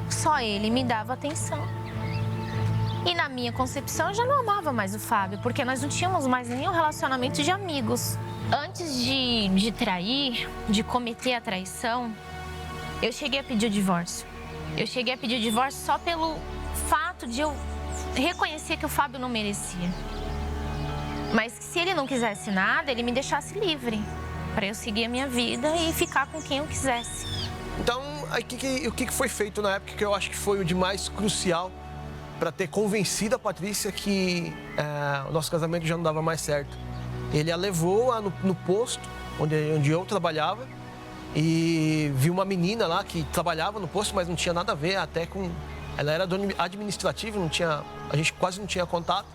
só ele me dava atenção. E na minha concepção, eu já não amava mais o Fábio, porque nós não tínhamos mais nenhum relacionamento de amigos. Antes de trair, de cometer a traição, eu cheguei a pedir o divórcio. Eu cheguei a pedir o divórcio só pelo fato de eu reconhecer que o Fábio não merecia. Mas se ele não quisesse nada, ele me deixasse livre, para eu seguir a minha vida e ficar com quem eu quisesse. Então, o que foi feito na época que eu acho que foi o de mais crucial para ter convencido a Patrícia que o nosso casamento já não dava mais certo. Ele a levou no posto onde eu trabalhava e viu uma menina lá que trabalhava no posto, mas não tinha nada a ver até com... Ela era administrativa, a gente quase não tinha contato.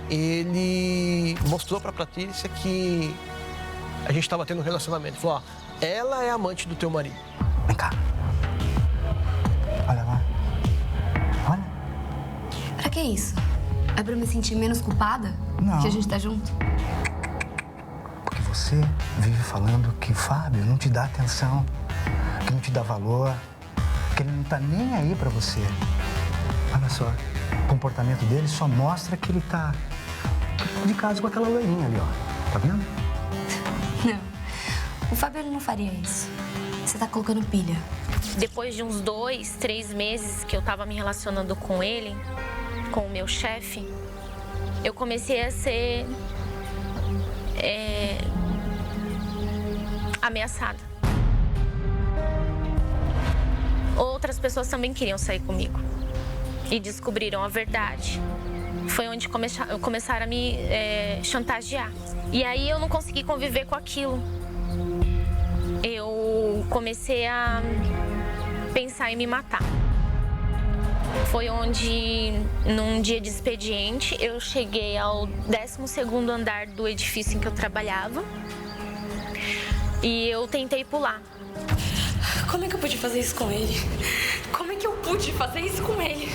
Ele mostrou para a Patrícia que a gente estava tendo um relacionamento. Ele falou, ela é amante do teu marido. Vem cá. Olha lá. Olha. Pra que isso? É pra eu me sentir menos culpada? Não. Que a gente tá junto? Porque você vive falando que o Fábio não te dá atenção, que não te dá valor, que ele não tá nem aí pra você. Olha só, o comportamento dele só mostra que ele tá de casa com aquela loirinha ali, ó. Tá vendo? Não. O Fábio não faria isso. Você tá colocando pilha. Depois de uns 2, 3 meses que eu tava me relacionando com ele, com o meu chefe, eu comecei a ser ameaçada. outras pessoas também queriam sair comigo e descobriram a verdade. Foi onde começaram a me chantagear. E aí eu não consegui conviver com aquilo. Eu comecei a pensar em me matar. Foi onde, num dia de expediente, eu cheguei ao 12º andar do edifício em que eu trabalhava e eu tentei pular. Como é que eu pude fazer isso com ele? Como é que eu pude fazer isso com ele?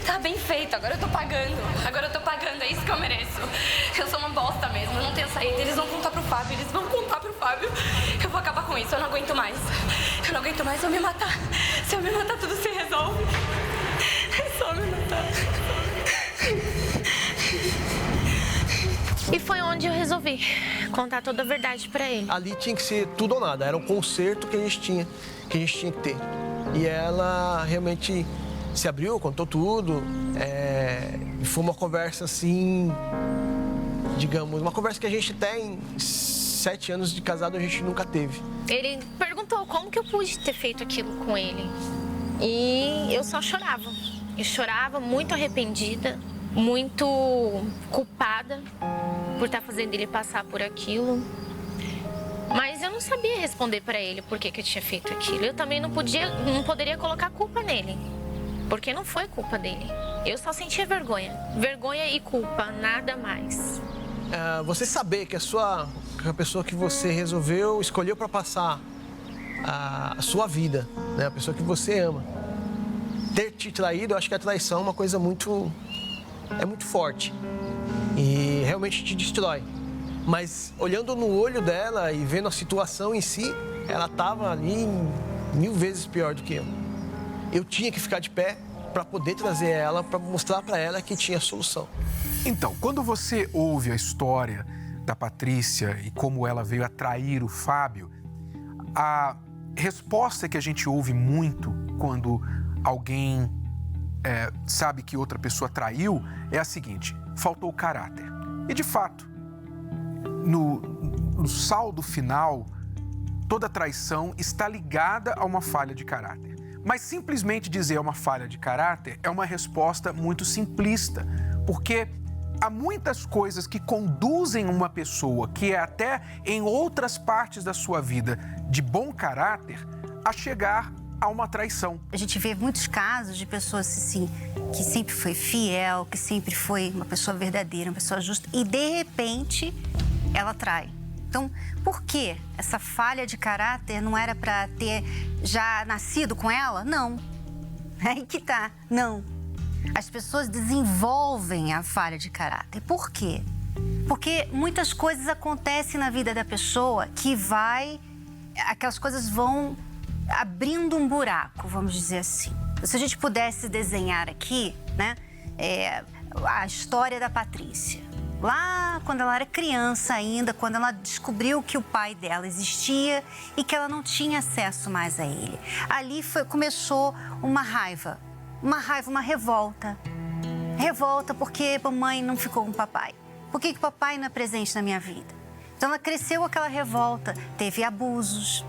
Tá bem feito, agora eu tô pagando. Agora eu tô pagando, é isso que eu mereço. Eu sou uma bosta mesmo, eu não tenho saída. Eles vão contar pro Fábio, Eu vou acabar com isso, eu não aguento mais. Eu não aguento mais, se eu me matar. Se eu me matar, tudo se resolve. É só me matar. E foi onde eu resolvi contar toda a verdade pra ele. Ali tinha que ser tudo ou nada, era um conserto que a gente tinha que ter. E ela realmente se abriu, contou tudo. E foi uma conversa assim, digamos, uma conversa que a gente tem 7 anos de casado, a gente nunca teve. Ele perguntou como que eu pude ter feito aquilo com ele. E eu só chorava. Eu chorava muito arrependida, muito culpada por estar fazendo ele passar por aquilo. Mas eu não sabia responder para ele por que eu tinha feito aquilo. Eu também não poderia colocar culpa nele, porque não foi culpa dele. Eu só sentia vergonha. Vergonha e culpa, nada mais. Você saber que a pessoa que você escolheu para passar a sua vida, né? A pessoa que você ama, ter te traído, eu acho que a traição é uma coisa muito forte e realmente te destrói. Mas olhando no olho dela e vendo a situação em si, ela estava ali 1000 vezes pior do que eu. Eu tinha que ficar de pé para poder trazer ela, para mostrar para ela que tinha solução. Então, quando você ouve a história da Patrícia e como ela veio a trair o Fábio, a resposta que a gente ouve muito quando alguém sabe que outra pessoa traiu é a seguinte: faltou caráter. E de fato, no saldo final, toda traição está ligada a uma falha de caráter. Mas simplesmente dizer uma falha de caráter é uma resposta muito simplista, porque há muitas coisas que conduzem uma pessoa que é até em outras partes da sua vida de bom caráter a chegar a uma traição. A gente vê muitos casos de pessoas assim, que sempre foi fiel, que sempre foi uma pessoa verdadeira, uma pessoa justa, e de repente ela trai. Então, por que essa falha de caráter não era para ter já nascido com ela? Não. É aí que tá. Não. As pessoas desenvolvem a falha de caráter. Por quê? Porque muitas coisas acontecem na vida da pessoa que aquelas coisas vão abrindo um buraco, vamos dizer assim. Se a gente pudesse desenhar aqui, né, a história da Patrícia. Lá quando ela era criança ainda, quando ela descobriu que o pai dela existia e que ela não tinha acesso mais a ele. Ali começou uma raiva, uma revolta. Revolta porque mamãe não ficou com o papai. Por que o papai não é presente na minha vida? Então ela cresceu aquela revolta, teve abusos.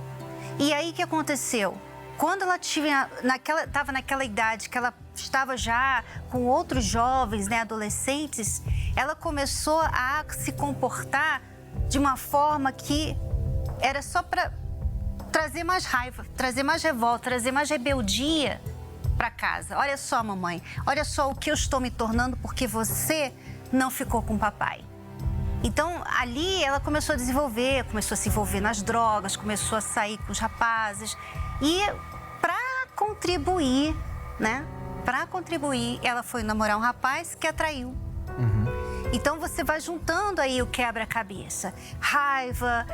E aí o que aconteceu? Quando ela estava naquela idade que ela estava já com outros jovens, né, adolescentes, ela começou a se comportar de uma forma que era só para trazer mais raiva, trazer mais revolta, trazer mais rebeldia para casa. Olha só, mamãe, olha só o que eu estou me tornando porque você não ficou com o papai. Então, ali ela começou a se envolver nas drogas, começou a sair com os rapazes. E para contribuir, né? Para contribuir, ela foi namorar um rapaz que a traiu. Então, você vai juntando aí o quebra-cabeça. Raiva,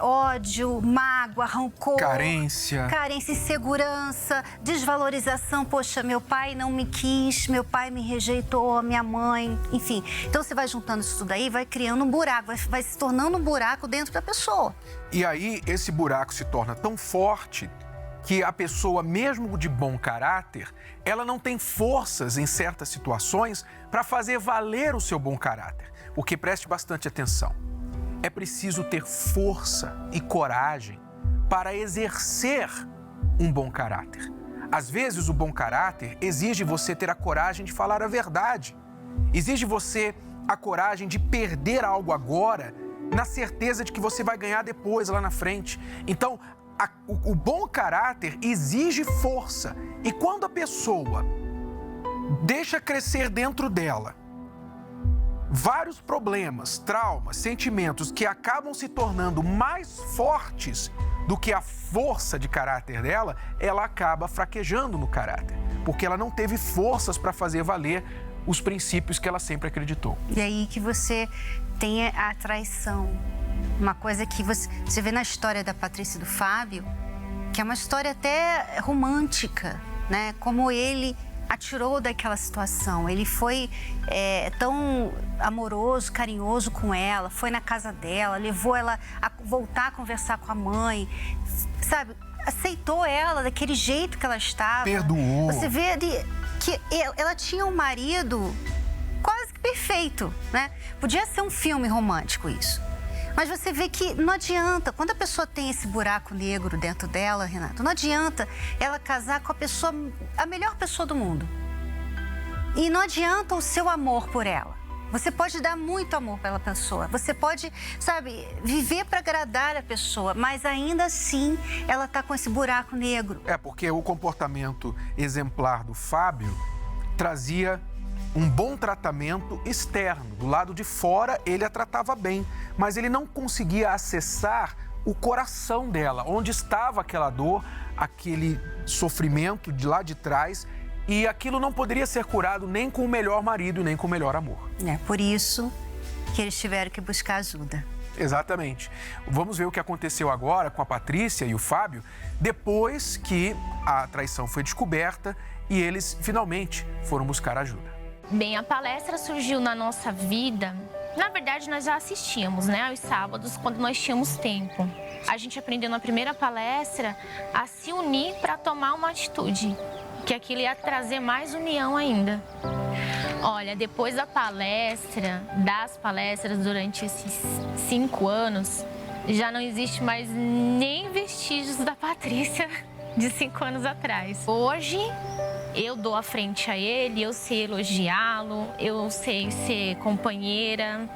ódio, mágoa, rancor. Carência, insegurança, desvalorização. Poxa, meu pai não me quis, meu pai me rejeitou, minha mãe, enfim. Então, você vai juntando isso tudo aí, vai criando um buraco, vai se tornando um buraco dentro da pessoa. E aí, esse buraco se torna tão forte que a pessoa, mesmo de bom caráter, ela não tem forças em certas situações para fazer valer o seu bom caráter. Porque preste bastante atenção, é preciso ter força e coragem para exercer um bom caráter. Às vezes, o bom caráter exige você ter a coragem de falar a verdade. Exige você a coragem de perder algo agora, na certeza de que você vai ganhar depois, lá na frente. Então, o bom caráter exige força. E quando a pessoa deixa crescer dentro dela vários problemas, traumas, sentimentos que acabam se tornando mais fortes do que a força de caráter dela, ela acaba fraquejando no caráter, porque ela não teve forças para fazer valer os princípios que ela sempre acreditou. E aí que você tem a traição. Uma coisa que você vê na história da Patrícia e do Fábio, que é uma história até romântica, né? Como ele a tirou daquela situação. Ele foi tão amoroso, carinhoso com ela, foi na casa dela, levou ela a voltar a conversar com a mãe, sabe? Aceitou ela daquele jeito que ela estava. Perdoou. Você vê que ela tinha um marido quase que perfeito, né? Podia ser um filme romântico isso. Mas você vê que não adianta, quando a pessoa tem esse buraco negro dentro dela, Renato, não adianta ela casar com a melhor pessoa do mundo. E não adianta o seu amor por ela. Você pode dar muito amor pela pessoa, você pode, sabe, viver para agradar a pessoa, mas ainda assim ela tá com esse buraco negro. Porque o comportamento exemplar do Fábio trazia um bom tratamento externo. Do lado de fora, ele a tratava bem, mas ele não conseguia acessar o coração dela, onde estava aquela dor, aquele sofrimento de lá de trás, e aquilo não poderia ser curado nem com o melhor marido, nem com o melhor amor. É por isso que eles tiveram que buscar ajuda. Exatamente. Vamos ver o que aconteceu agora com a Patrícia e o Fábio, depois que a traição foi descoberta e eles finalmente foram buscar ajuda. Bem, a palestra surgiu na nossa vida. Na verdade, nós já assistíamos, né, aos sábados, quando nós tínhamos tempo. A gente aprendeu na primeira palestra a se unir para tomar uma atitude, que aquilo ia trazer mais união ainda. Olha, depois das palestras durante esses 5 anos, já não existe mais nem vestígios da Patrícia de 5 anos atrás. Hoje, eu dou a frente a ele, eu sei elogiá-lo, eu sei ser companheira,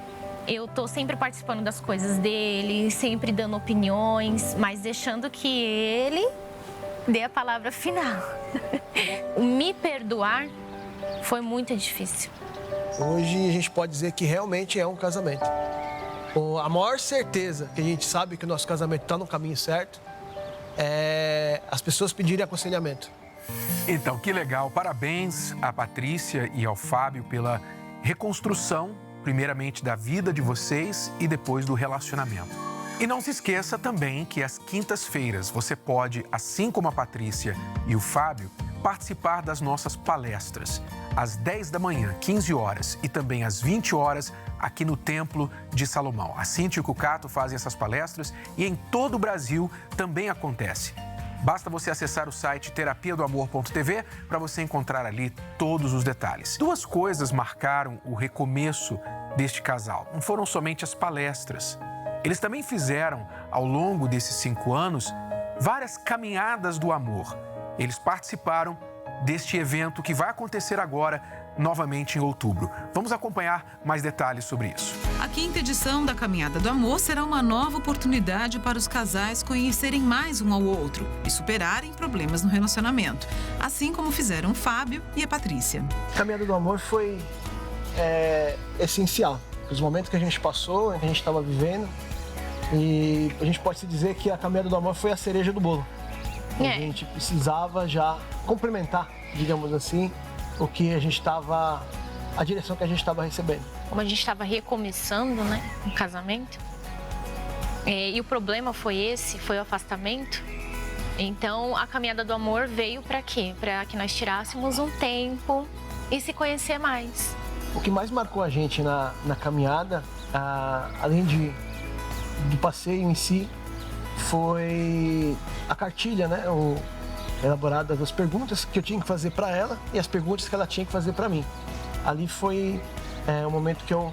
eu tô sempre participando das coisas dele, sempre dando opiniões, mas deixando que ele dê a palavra final. Me perdoar foi muito difícil. Hoje a gente pode dizer que realmente é um casamento. A maior certeza que a gente sabe que o nosso casamento está no caminho certo é as pessoas pedirem aconselhamento. Então, que legal. Parabéns à Patrícia e ao Fábio pela reconstrução, primeiramente da vida de vocês e depois do relacionamento. E não se esqueça também que às quintas-feiras você pode, assim como a Patrícia e o Fábio, participar das nossas palestras. Às 10 da manhã, 15 horas e também às 20 horas aqui no Templo de Salomão. A Cíntia e o Cucato fazem essas palestras e em todo o Brasil também acontece. Basta você acessar o site terapiadoamor.tv para você encontrar ali todos os detalhes. 2 coisas marcaram o recomeço deste casal. Não foram somente as palestras. Eles também fizeram, ao longo desses 5 anos, várias caminhadas do amor. Eles participaram deste evento que vai acontecer agora, novamente em outubro. Vamos acompanhar mais detalhes sobre isso. A 5ª edição da Caminhada do Amor será uma nova oportunidade para os casais conhecerem mais um ao outro e superarem problemas no relacionamento, assim como fizeram o Fábio e a Patrícia. A Caminhada do Amor foi essencial. Os momentos que a gente passou, que a gente estava vivendo, e a gente pode se dizer que a Caminhada do Amor foi a cereja do bolo. A gente precisava já complementar, digamos assim, o que a gente estava, a direção que a gente estava recebendo. Como a gente estava recomeçando, né, o casamento, e o problema foi o afastamento. Então, a Caminhada do Amor veio para quê? Para que nós tirássemos um tempo e se conhecer mais. O que mais marcou a gente na caminhada, além do passeio em si, foi a cartilha, né? Elaborada das perguntas que eu tinha que fazer para ela e as perguntas que ela tinha que fazer para mim. Ali foi o momento que eu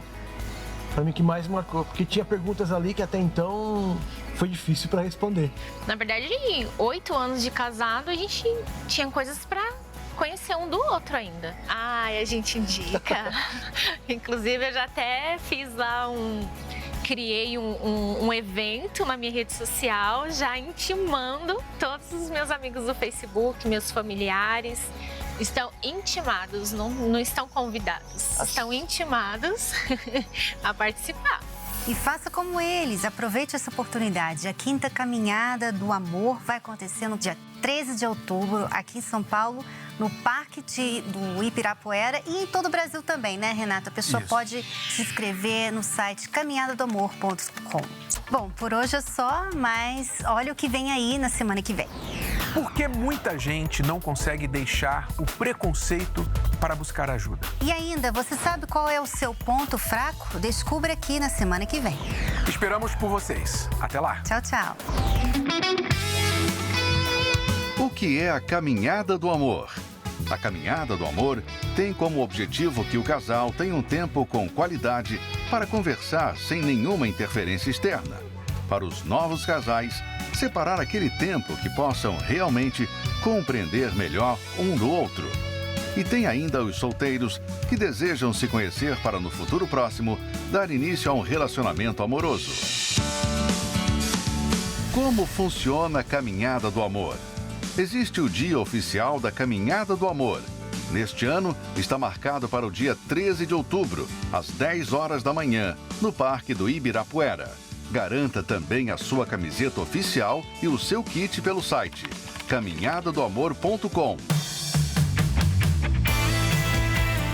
Para mim, que mais marcou, porque tinha perguntas ali que até então foi difícil para responder. Na verdade, 8 anos de casado, a gente tinha coisas para conhecer um do outro ainda. Ai, a gente indica. Inclusive, eu já até fiz lá criei um evento na minha rede social, já intimando todos os meus amigos do Facebook, meus familiares. Estão intimados, não estão convidados. Estão intimados a participar. E faça como eles, aproveite essa oportunidade. A 5ª Caminhada do Amor vai acontecer no dia 13 de outubro, aqui em São Paulo, no Parque do Ibirapuera e em todo o Brasil também, né, Renata? A pessoa pode se inscrever no site caminhadadoamor.com. Bom, por hoje é só, mas olha o que vem aí na semana que vem. Por que muita gente não consegue deixar o preconceito para buscar ajuda? E ainda, você sabe qual é o seu ponto fraco? Descubra aqui na semana que vem. Esperamos por vocês. Até lá. Tchau, tchau. O que é a Caminhada do Amor? A Caminhada do Amor tem como objetivo que o casal tenha um tempo com qualidade para conversar sem nenhuma interferência externa. Para os novos casais, separar aquele tempo que possam realmente compreender melhor um do outro. E tem ainda os solteiros que desejam se conhecer para no futuro próximo dar início a um relacionamento amoroso. Como funciona a Caminhada do Amor? Existe o dia oficial da Caminhada do Amor. Neste ano, está marcado para o dia 13 de outubro, às 10 horas da manhã, no Parque do Ibirapuera. Garanta também a sua camiseta oficial e o seu kit pelo site caminhadadoamor.com.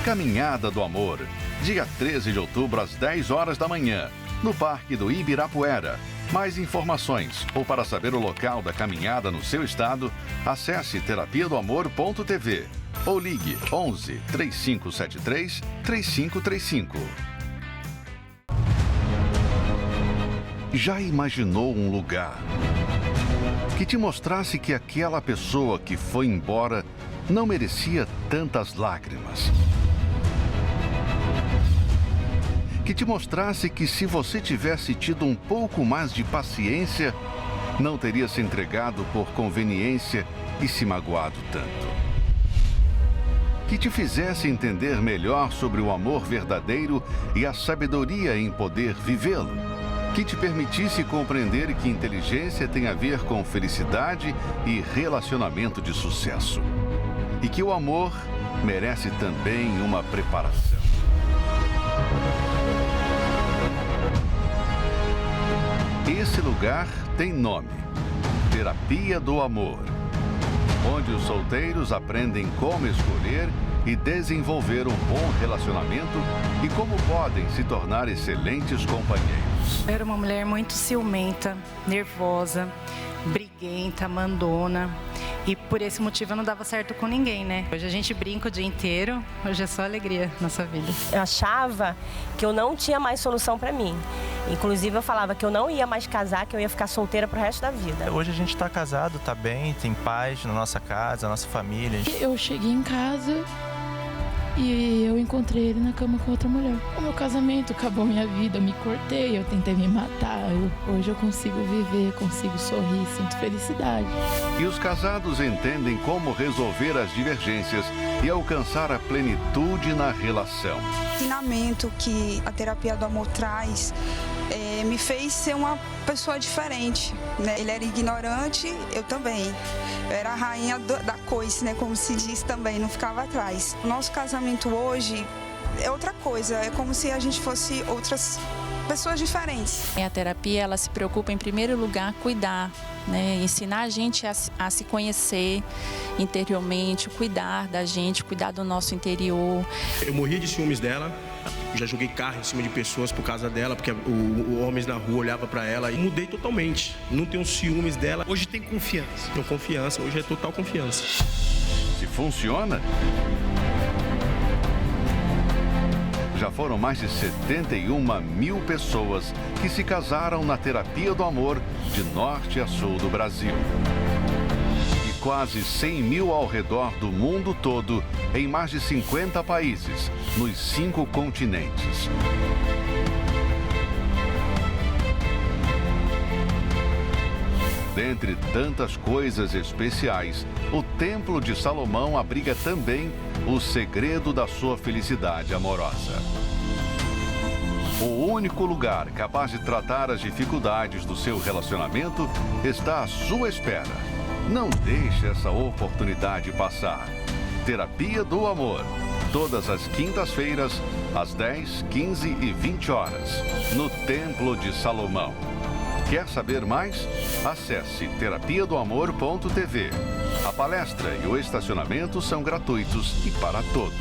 Caminhada do Amor, dia 13 de outubro às 10 horas da manhã, no Parque do Ibirapuera. Mais informações ou para saber o local da caminhada no seu estado, acesse terapiadoamor.tv ou ligue 11 3573 3535. Já imaginou um lugar que te mostrasse que aquela pessoa que foi embora não merecia tantas lágrimas? Que te mostrasse que se você tivesse tido um pouco mais de paciência, não teria se entregado por conveniência e se magoado tanto. Que te fizesse entender melhor sobre o amor verdadeiro e a sabedoria em poder vivê-lo. Que te permitisse compreender que inteligência tem a ver com felicidade e relacionamento de sucesso. E que o amor merece também uma preparação. Esse lugar tem nome: Terapia do Amor, onde os solteiros aprendem como escolher e desenvolver um bom relacionamento e como podem se tornar excelentes companheiros. Eu era uma mulher muito ciumenta, nervosa, briguenta, mandona. E por esse motivo eu não dava certo com ninguém, né? Hoje a gente brinca o dia inteiro, hoje é só alegria na nossa vida. Eu achava que eu não tinha mais solução pra mim. Inclusive eu falava que eu não ia mais casar, que eu ia ficar solteira pro resto da vida. Hoje a gente tá casado, tá bem, tem paz na nossa casa, na nossa família. Eu cheguei em casa e eu encontrei ele na cama com outra mulher. O meu casamento acabou minha vida, eu me cortei, eu tentei me matar. Hoje eu consigo viver, consigo sorrir, sinto felicidade. E os casados entendem como resolver as divergências e alcançar a plenitude na relação. O ensinamento que a terapia do amor traz me fez ser uma pessoa diferente, né? Ele era ignorante, eu também. Eu era a rainha da coice, né? Como se diz também, não ficava atrás. O nosso casamento hoje é outra coisa, é como se a gente fosse outras pessoas diferentes. A terapia, ela se preocupa em primeiro lugar cuidar, né? Ensinar a gente a se conhecer interiormente, cuidar da gente, cuidar do nosso interior. Eu morria de ciúmes dela. Já joguei carro em cima de pessoas por causa dela, porque homens na rua olhavam pra ela e mudei totalmente. Não tenho ciúmes dela. Hoje tem confiança. Tenho confiança, hoje é total confiança. Se funciona? Já foram mais de 71 mil pessoas que se casaram na Terapia do Amor de norte a sul do Brasil. Quase 100 mil ao redor do mundo todo, em mais de 50 países, nos 5 continentes. Dentre tantas coisas especiais, o Templo de Salomão abriga também o segredo da sua felicidade amorosa. O único lugar capaz de tratar as dificuldades do seu relacionamento está à sua espera. Não deixe essa oportunidade passar. Terapia do Amor. Todas as quintas-feiras, às 10, 15 e 20 horas, no Templo de Salomão. Quer saber mais? Acesse terapiadoamor.tv. A palestra e o estacionamento são gratuitos e para todos.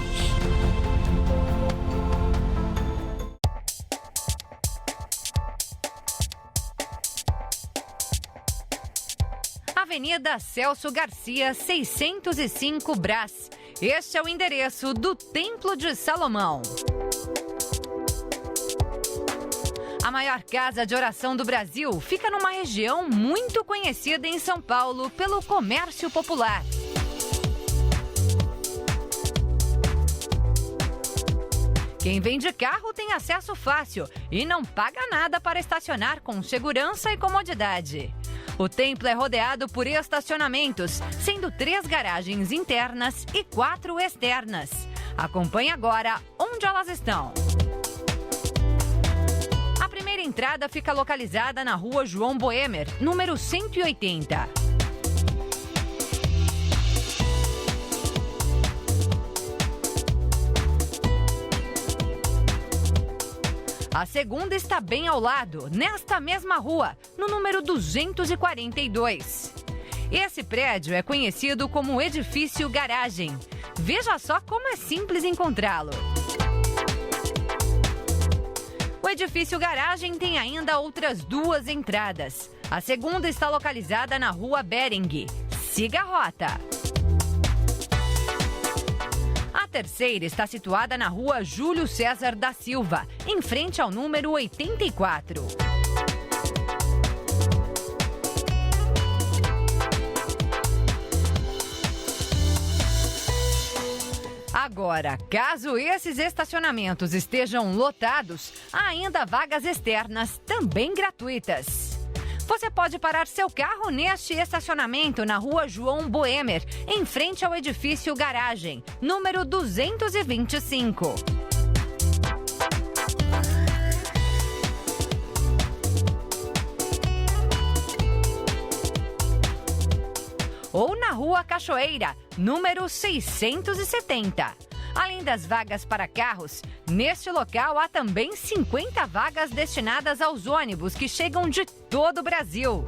Avenida Celso Garcia, 605 Brás. Este é o endereço do Templo de Salomão. A maior casa de oração do Brasil fica numa região muito conhecida em São Paulo pelo comércio popular. Quem vem de carro tem acesso fácil e não paga nada para estacionar com segurança e comodidade. O templo é rodeado por estacionamentos, sendo 3 garagens internas e 4 externas. Acompanhe agora onde elas estão. A primeira entrada fica localizada na Rua João Boemer, número 180. A segunda está bem ao lado, nesta mesma rua, no número 242. Esse prédio é conhecido como Edifício Garagem. Veja só como é simples encontrá-lo. O Edifício Garagem tem ainda outras 2 entradas. A segunda está localizada na Rua Bering. Siga a rota. A terceira está situada na Rua Júlio César da Silva, em frente ao número 84. Agora, caso esses estacionamentos estejam lotados, há ainda vagas externas, também gratuitas. Você pode parar seu carro neste estacionamento na Rua João Boemer, em frente ao Edifício Garagem, número 225. Ou na Rua Cachoeira, número 670. Além das vagas para carros, neste local há também 50 vagas destinadas aos ônibus que chegam de todo o Brasil.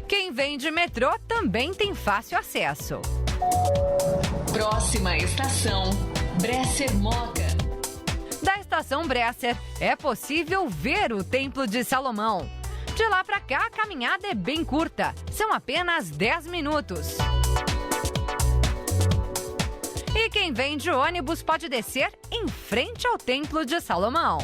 Quem vem de metrô também tem fácil acesso. Próxima estação, Bresser Moca. Da estação Bresser, é possível ver o Templo de Salomão. De lá para cá, a caminhada é bem curta, são apenas 10 minutos. E quem vem de ônibus pode descer em frente ao Templo de Salomão.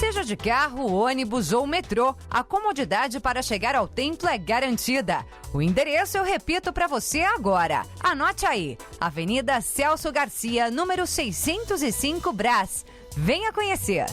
Seja de carro, ônibus ou metrô, a comodidade para chegar ao templo é garantida. O endereço eu repito para você agora. Anote aí, Avenida Celso Garcia, número 605 Brás. Venha conhecer.